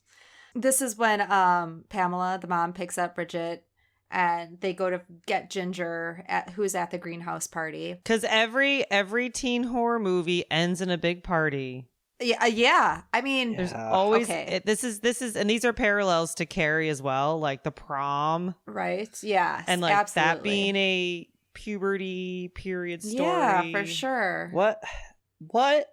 This is when Pamela, the mom, picks up Bridget, and they go to get Ginger, who's at the greenhouse party. Because every teen horror movie ends in a big party. Yeah. I mean, There's always okay. this is and these are parallels to Carrie as well, like the prom, right? Yeah, and like absolutely. that being a puberty period story. Yeah, for sure. What?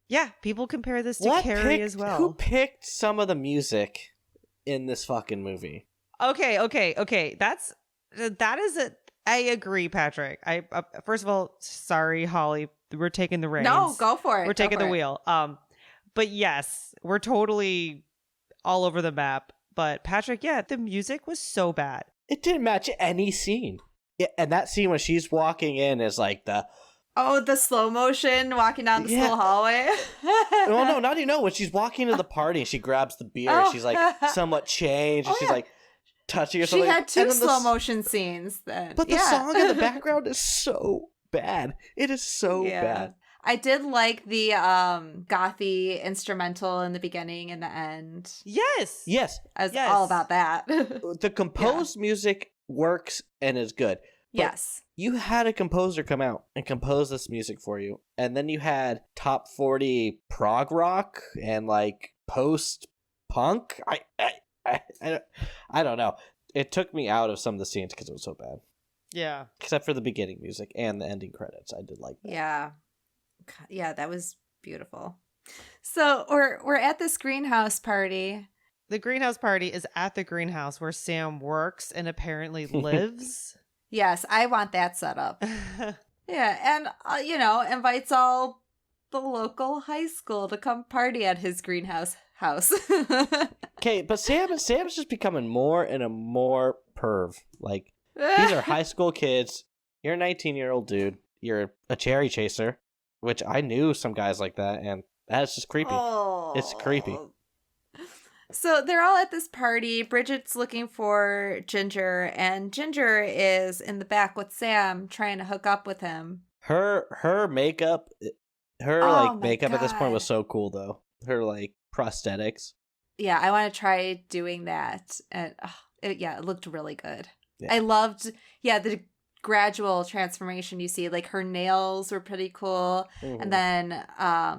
Yeah, people compare this to Carrie as well. Who picked some of the music in this fucking movie? Okay. That is it. I agree, Patrick. I first of all, sorry, Holly. We're taking the reins. No, go for it. We're taking the wheel. But yes, we're totally all over the map. But Patrick, yeah, the music was so bad. It didn't match any scene. Yeah, and that scene when she's walking in is like the slow motion walking down the school hallway. No, not even when she's walking to the party and she grabs the beer. She's like somewhat changed. And she's like touching or something. She had two slow motion scenes then. But the song in the background is so bad. It is so bad. I did like the gothy instrumental in the beginning and the end. Yes. I was all about that. The composed music works and is good. Yes. You had a composer come out and compose this music for you. And then you had top 40 prog rock and like post punk. I don't know. It took me out of some of the scenes because it was so bad. Yeah. Except for the beginning music and the ending credits. I did like that. Yeah, that was beautiful. So we're at this greenhouse party. The greenhouse party is at the greenhouse where Sam works and apparently lives. Yes, I want that set up. Yeah, and invites all the local high school to come party at his greenhouse house. Okay, but Sam's just becoming more and a more perv. Like, these are high school kids. You're a 19-year-old dude. You're a cherry chaser, which I knew some guys like that, and that's just creepy. Oh. It's creepy. So they're all at this party. Bridget's looking for Ginger, and Ginger is in the back with Sam trying to hook up with him. Her makeup, makeup at this point was so cool, though. Her, like, prosthetics. Yeah, I want to try doing that. And it looked really good. Yeah. I loved, the gradual transformation you see. Like, her nails were pretty cool. Mm-hmm. And then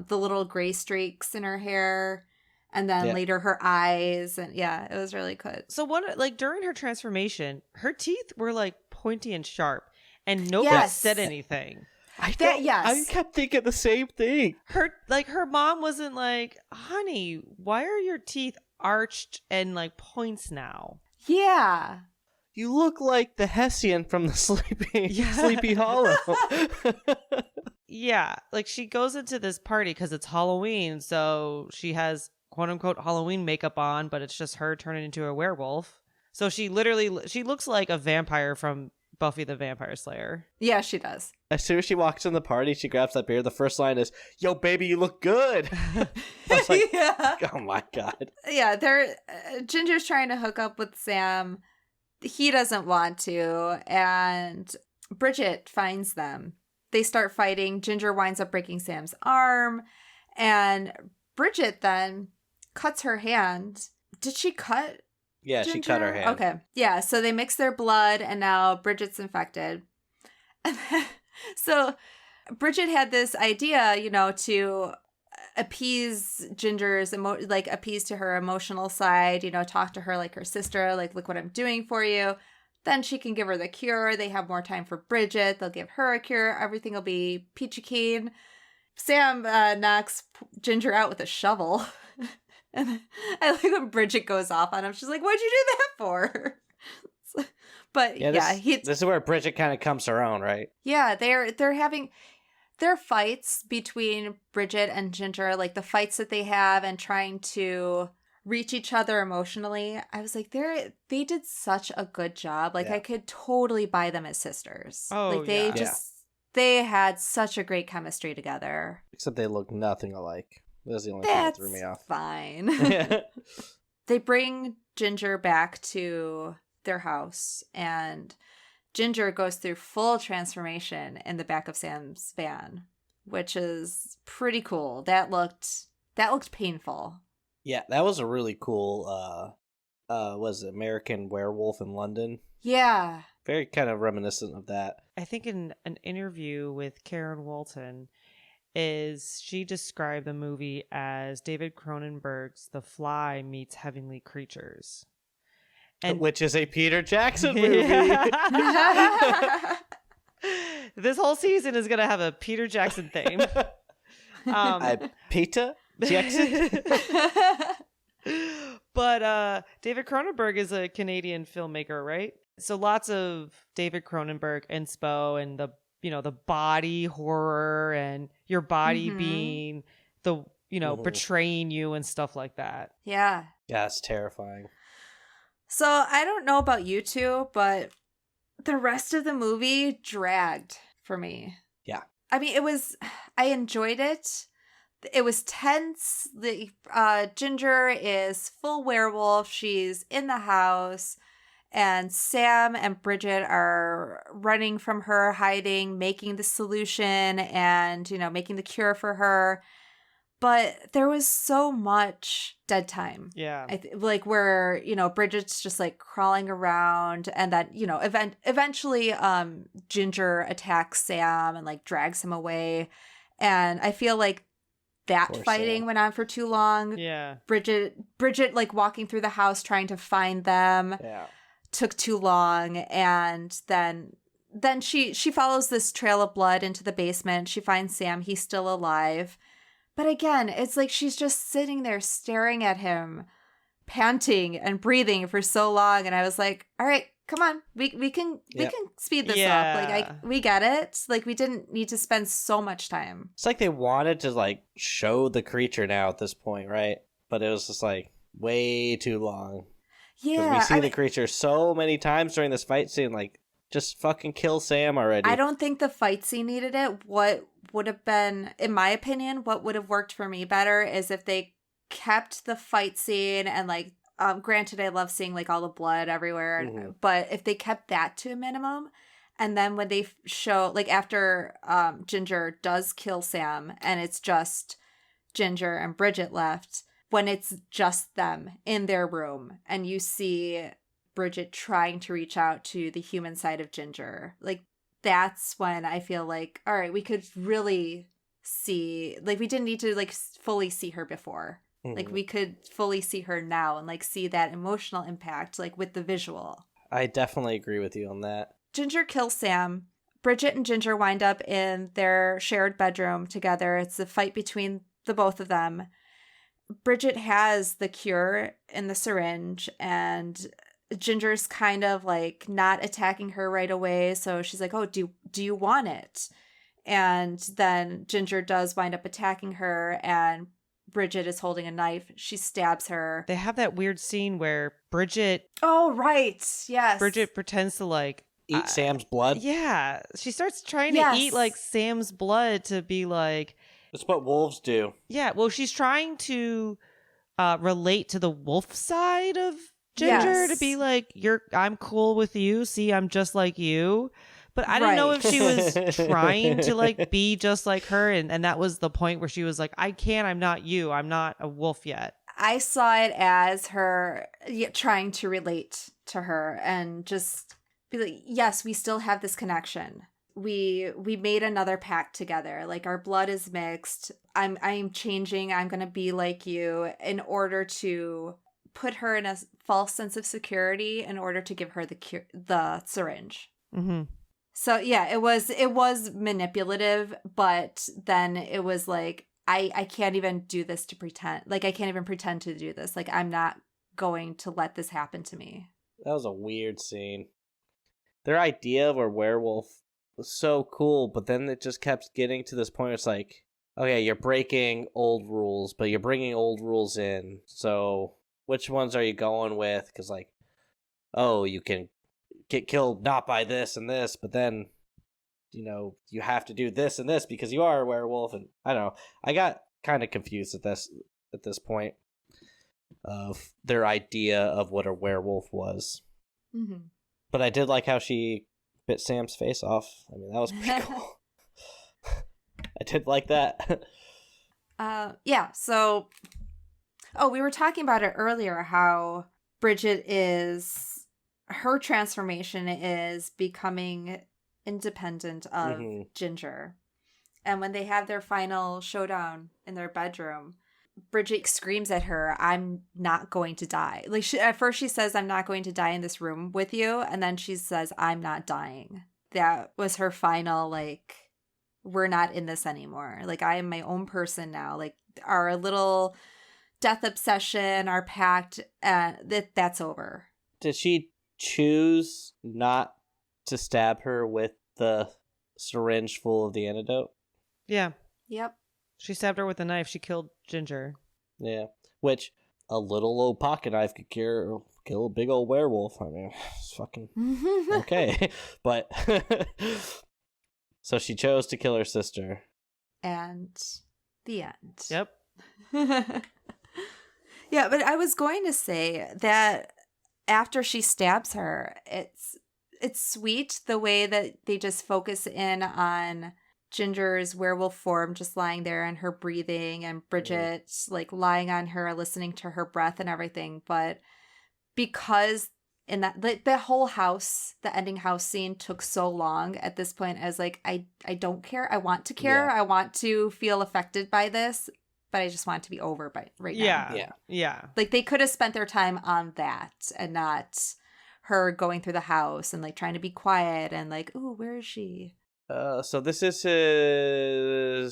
the little gray streaks in her hair. And then later her eyes. And it was really good. So during her transformation, her teeth were like pointy and sharp. And nobody said anything. I kept thinking the same thing. Her mom wasn't like, honey, why are your teeth arched and like points now? Yeah. You look like the Hessian from the Sleepy Hollow. Yeah. Like she goes into this party because it's Halloween. So she has quote unquote Halloween makeup on, but it's just her turning into a werewolf. So she looks like a vampire from Buffy the Vampire Slayer. Yeah, she does. As soon as she walks in the party, she grabs that beer. The first line is, "Yo, baby, you look good." I was like, oh my God. Yeah, Ginger's trying to hook up with Sam. He doesn't want to. And Bridget finds them. They start fighting. Ginger winds up breaking Sam's arm. And Bridget then cuts her hand. Did she cut? Yeah, Ginger? She cut her hand. Okay. Yeah, so they mix their blood and now Bridget's infected. So Bridget had this idea, to appease Ginger's, appease to her emotional side, talk to her like her sister, like, look what I'm doing for you. Then she can give her the cure. They have more time for Bridget. They'll give her a cure. Everything will be peachy keen. Sam knocks Ginger out with a shovel. And I like when Bridget goes off on him. She's like, what'd you do that for? But this is where Bridget kind of comes her own, right? Yeah, they're having their fights between Bridget and Ginger, like the fights that they have and trying to reach each other emotionally. I was like, they did such a good job. Like, I could totally buy them as sisters. Oh, like they they had such a great chemistry together. Except they look nothing alike. That's the only thing that threw me off. Fine. They bring Ginger back to their house, and Ginger goes through full transformation in the back of Sam's van, which is pretty cool. That looked painful. Yeah, that was a really cool was it American Werewolf in London? Yeah. Very kind of reminiscent of that. I think in an interview with Karen Walton, she described the movie as David Cronenberg's The Fly meets Heavenly Creatures. And which is a Peter Jackson movie. This whole season is going to have a Peter Jackson theme. Peter Jackson? But David Cronenberg is a Canadian filmmaker, right? So lots of David Cronenberg inspo and the body horror and your body being the, betraying you and stuff like that. Yeah. Yeah, it's terrifying. So I don't know about you two, but the rest of the movie dragged for me. Yeah. I mean, I enjoyed it. It was tense. The Ginger is full werewolf. She's in the house. And Sam and Bridget are running from her, hiding, making the solution and, making the cure for her. But there was so much dead time. Yeah. Where, Bridget's just like crawling around, and then, eventually Ginger attacks Sam and like drags him away. And I feel like that Poor fighting Sam. went on for too long. Yeah. Bridget like walking through the house trying to find them. Yeah. Took too long, and then she follows this trail of blood into the basement. She finds Sam. He's still alive. But again, it's like she's just sitting there staring at him, panting and breathing for so long. And I was like, all right, come on. We can speed this up. Like we get it. Like we didn't need to spend so much time. It's like they wanted to like show the creature now at this point, right? But it was just like way too long. Yeah. We see the creature so many times during this fight scene, like just fucking kill Sam already. I don't think the fight scene needed it. What would have been, in my opinion, what would have worked for me better is if they kept the fight scene and like, granted, I love seeing like all the blood everywhere, but if they kept that to a minimum, and then when they show like after Ginger does kill Sam and it's just Ginger and Bridget left, when it's just them in their room and you see Bridget trying to reach out to the human side of Ginger, like that's when I feel like, all right, we could really see, like we didn't need to like fully see her before. Like we could fully see her now and like see that emotional impact like with the visual. I definitely agree with you on that. Ginger kills Sam. Bridget and Ginger wind up in their shared bedroom together. It's a fight between the both of them. Bridget has the cure in the syringe, and Ginger's kind of like not attacking her right away. So she's like, oh, do you want it? And then Ginger does wind up attacking her, and Bridget is holding a knife. She stabs her. They have that weird scene where Bridget... Oh, right. Yes. Bridget pretends to like... Eat Sam's blood? Yeah. She starts trying to eat like Sam's blood to be like... That's what wolves do. Yeah, well, she's trying to relate to the wolf side of Ginger to be like, I'm cool with you. See, I'm just like you. But I don't know if she was trying to like be just like her. And that was the point where she was like, I'm not you. I'm not a wolf yet. I saw it as her trying to relate to her and just be like, yes, we still have this connection. We made another pact together. Like our blood is mixed. I'm changing. I'm going to be like you in order to put her in a false sense of security in order to give her the syringe. Mm-hmm. So yeah, it was manipulative, but then it was like, I can't even do this to pretend. Like, I can't even pretend to do this. Like, I'm not going to let this happen to me. That was a weird scene. Their idea of a werewolf was so cool, but then it just kept getting to this point. It's like, okay, you're breaking old rules, but you're bringing old rules in. So which ones are you going with? Because, like, oh, you can get killed not by this and this, but then, you know, you have to do this and this because you are a werewolf. And I don't know. I got kind of confused at this point of their idea of what a werewolf was. Mm-hmm. But I did like how she bit Sam's face off. I mean, that was pretty cool. I did like that. Yeah, so... Oh, we were talking about it earlier, how Bridget her transformation is becoming independent of Ginger. And when they have their final showdown in their bedroom, Bridget screams at her, I'm not going to die. Like, at first she says, I'm not going to die in this room with you. And then she says, I'm not dying. That was her final, like, we're not in this anymore. Like, I am my own person now. Like, our little death obsession, our pact, that's over. Did she choose not to stab her with the syringe full of the antidote? Yeah. Yep. She stabbed her with a knife. She killed Ginger. Yeah. Which a little old pocket knife could kill a big old werewolf. I mean, it's fucking okay. But so she chose to kill her sister. And the end. Yep. Yeah, but I was going to say that after she stabs her, it's sweet the way that they just focus in on Ginger's werewolf form just lying there and her breathing, and Bridget like lying on her, listening to her breath and everything. But because in that the whole house, the ending house scene took so long at this point, I was like, I don't care. I want to care. Yeah. I want to feel affected by this, but I just want it to be over right now. Yeah. Like, they could have spent their time on that and not her going through the house and like trying to be quiet and like, ooh, where is she? So this is his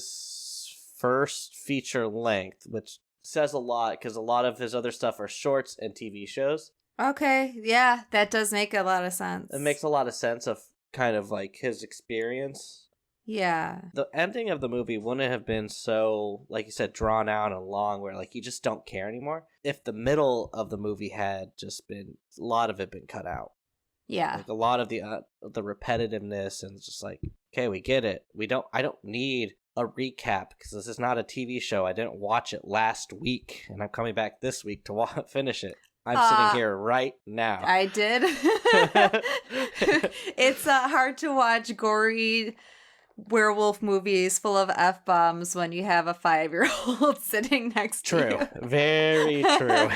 first feature length, which says a lot because a lot of his other stuff are shorts and TV shows. Okay, yeah, that does make a lot of sense. It makes a lot of sense of kind of like his experience. Yeah. The ending of the movie wouldn't have been so, like you said, drawn out and long where like you just don't care anymore if the middle of the movie had just been, a lot of it been cut out. Yeah. Like a lot of the repetitiveness, and it's just like, okay, we get it. I don't need a recap because this is not a TV show. I didn't watch it last week and I'm coming back this week to finish it. I'm sitting here right now. I did. It's hard to watch gory werewolf movies full of F-bombs when you have a 5-year-old sitting next to you. True. Very true.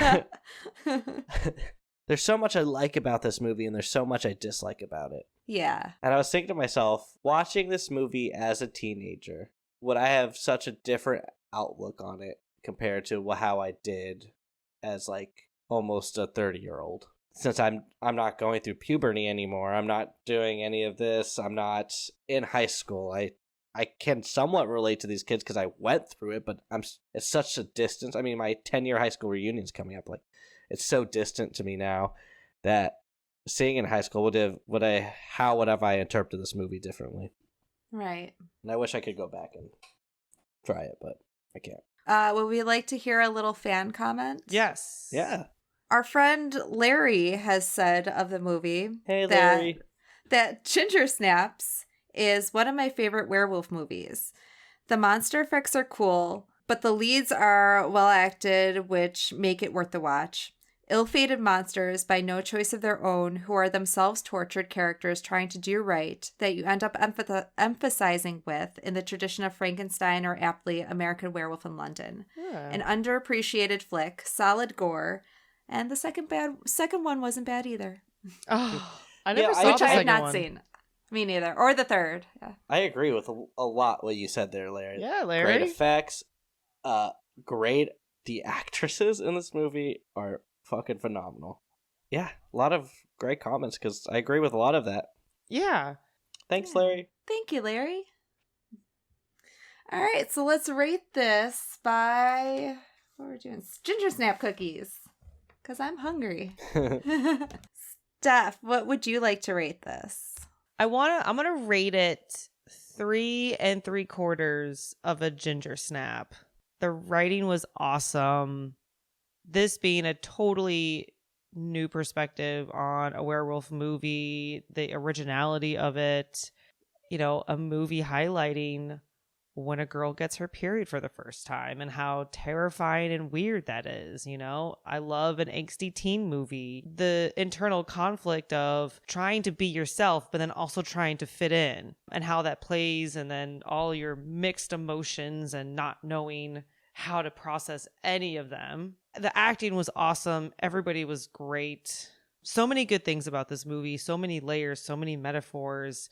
There's so much I like about this movie, and there's so much I dislike about it. Yeah. And I was thinking to myself, watching this movie as a teenager, would I have such a different outlook on it compared to how I did as like almost a 30-year-old? Since I'm not going through puberty anymore, I'm not doing any of this, I'm not in high school. I can somewhat relate to these kids because I went through it, but it's such a distance. I mean, my 10-year high school reunion's coming up. Like, it's so distant to me now that seeing in high school how would have I interpreted this movie differently? Right. And I wish I could go back and try it, but I can't. Would we like to hear a little fan comment? Yes. Yeah. Our friend Larry has said of the movie Hey, Larry. that Ginger Snaps is one of my favorite werewolf movies. The monster effects are cool, but the leads are well acted, which make it worth the watch. Ill-fated monsters by no choice of their own, who are themselves tortured characters trying to do right, that you end up emphasizing with in the tradition of Frankenstein or aptly American Werewolf in London. Yeah. An underappreciated flick, solid gore, and the second one wasn't bad either. Oh, I never saw Which the I have second not one. seen. Me neither. Or the third. Yeah. I agree with a lot what you said there, Larry. Yeah, Larry. Great effects. The actresses in this movie are fucking phenomenal. Yeah, a lot of great comments because I agree with a lot of that. Yeah. Thanks, Larry. Thank you, Larry. All right, so let's rate this by what we're doing. Ginger snap cookies, because I'm hungry. Steph, what would you like to rate this? I'm gonna rate it 3 3/4 of a ginger snap. The writing was awesome. This being a totally new perspective on a werewolf movie, the originality of it, a movie highlighting when a girl gets her period for the first time and how terrifying and weird that is. I love an angsty teen movie. The internal conflict of trying to be yourself, but then also trying to fit in, and how that plays, and then all your mixed emotions and not knowing how to process any of them. The acting was awesome. Everybody was great. So many good things about this movie. So many layers, so many metaphors.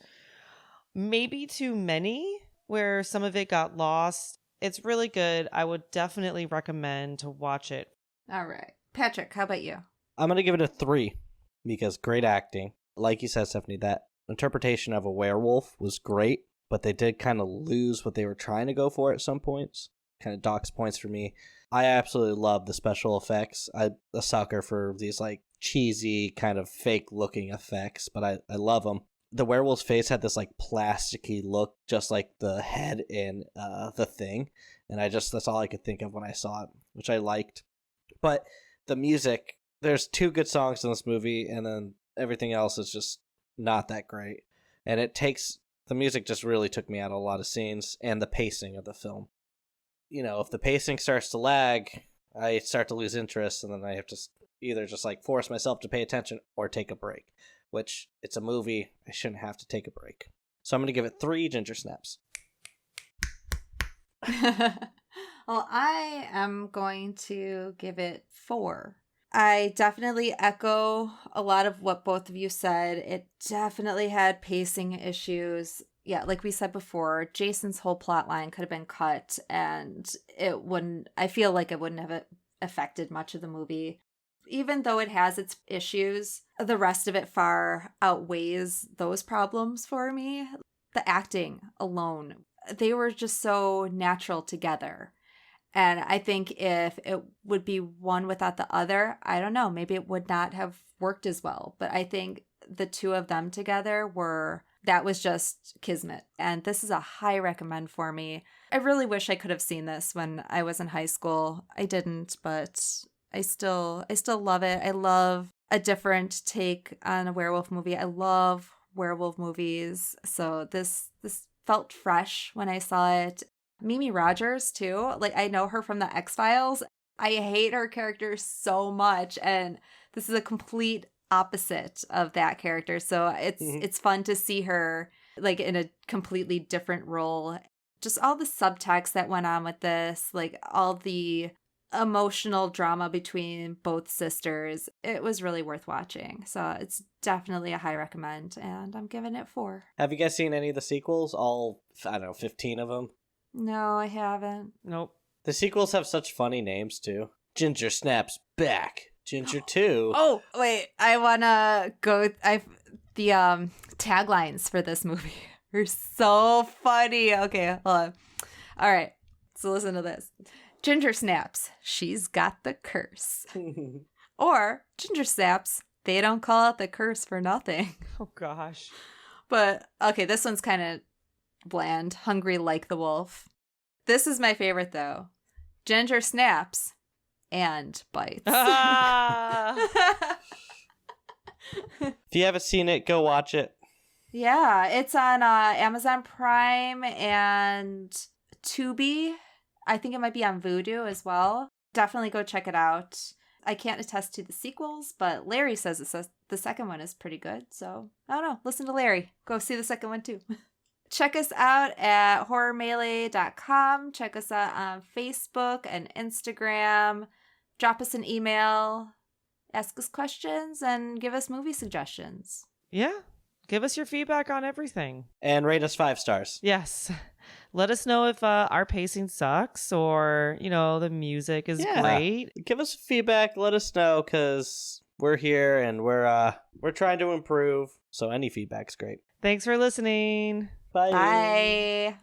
Maybe too many, where some of it got lost. It's really good. I would definitely recommend to watch it. All right. Patrick, how about you? I'm going to give it a 3 because great acting. Like you said, Stephanie, that interpretation of a werewolf was great, but they did kind of lose what they were trying to go for at some points. Kind of docks points for me. I absolutely love the special effects. I'm a sucker for these like cheesy kind of fake looking effects, but I love them. The werewolf's face had this like plasticky look, just like the head in The Thing. And that's all I could think of when I saw it, which I liked. But the music, there's 2 good songs in this movie, and then everything else is just not that great. And the music just really took me out of a lot of scenes, and the pacing of the film. If the pacing starts to lag, I start to lose interest, and then I have to either just like force myself to pay attention or take a break. Which, it's a movie, I shouldn't have to take a break. So I'm going to give it 3 ginger snaps. Well, I am going to give it 4. I definitely echo a lot of what both of you said. It definitely had pacing issues. Yeah, like we said before, Jason's whole plot line could have been cut, and I feel like it wouldn't have affected much of the movie. Even though it has its issues, the rest of it far outweighs those problems for me. The acting alone, they were just so natural together. And I think if it would be one without the other, I don't know, maybe it would not have worked as well. But I think the 2 of them together that was just kismet. And this is a high recommend for me. I really wish I could have seen this when I was in high school. I didn't, but I still love it. I love a different take on a werewolf movie. I love werewolf movies. So this felt fresh when I saw it. Mimi Rogers too. Like, I know her from the X-Files. I hate her character so much, and this is a complete opposite of that character. So it's fun to see her like in a completely different role. Just all the subtext that went on with this, like all the emotional drama between both sisters. It was really worth watching. So it's definitely a high recommend, and I'm giving it 4. Have you guys seen any of the sequels? All, 15 of them? No, I haven't. Nope. The sequels have such funny names, too. Ginger Snaps Back. Ginger 2. Oh, wait. I want to go... The taglines for this movie are so funny. Okay, hold on. All right, so listen to this. Ginger Snaps, she's got the curse. Or Ginger Snaps, they don't call it the curse for nothing. Oh, gosh. But, okay, this one's kind of bland. Hungry like the wolf. This is my favorite, though. Ginger Snaps and bites. If you haven't seen it, go watch it. Yeah, it's on Amazon Prime and Tubi. I think it might be on Vudu as well. Definitely go check it out. I can't attest to the sequels, but Larry says the second one is pretty good. So, I don't know. Listen to Larry. Go see the second one, too. Check us out at horrormelee.com. Check us out on Facebook and Instagram. Drop us an email. Ask us questions and give us movie suggestions. Yeah. Give us your feedback on everything. And rate us 5 stars. Yes. Let us know if our pacing sucks or, the music is great. Give us feedback. Let us know, because we're here and we're trying to improve. So any feedback's great. Thanks for listening. Bye.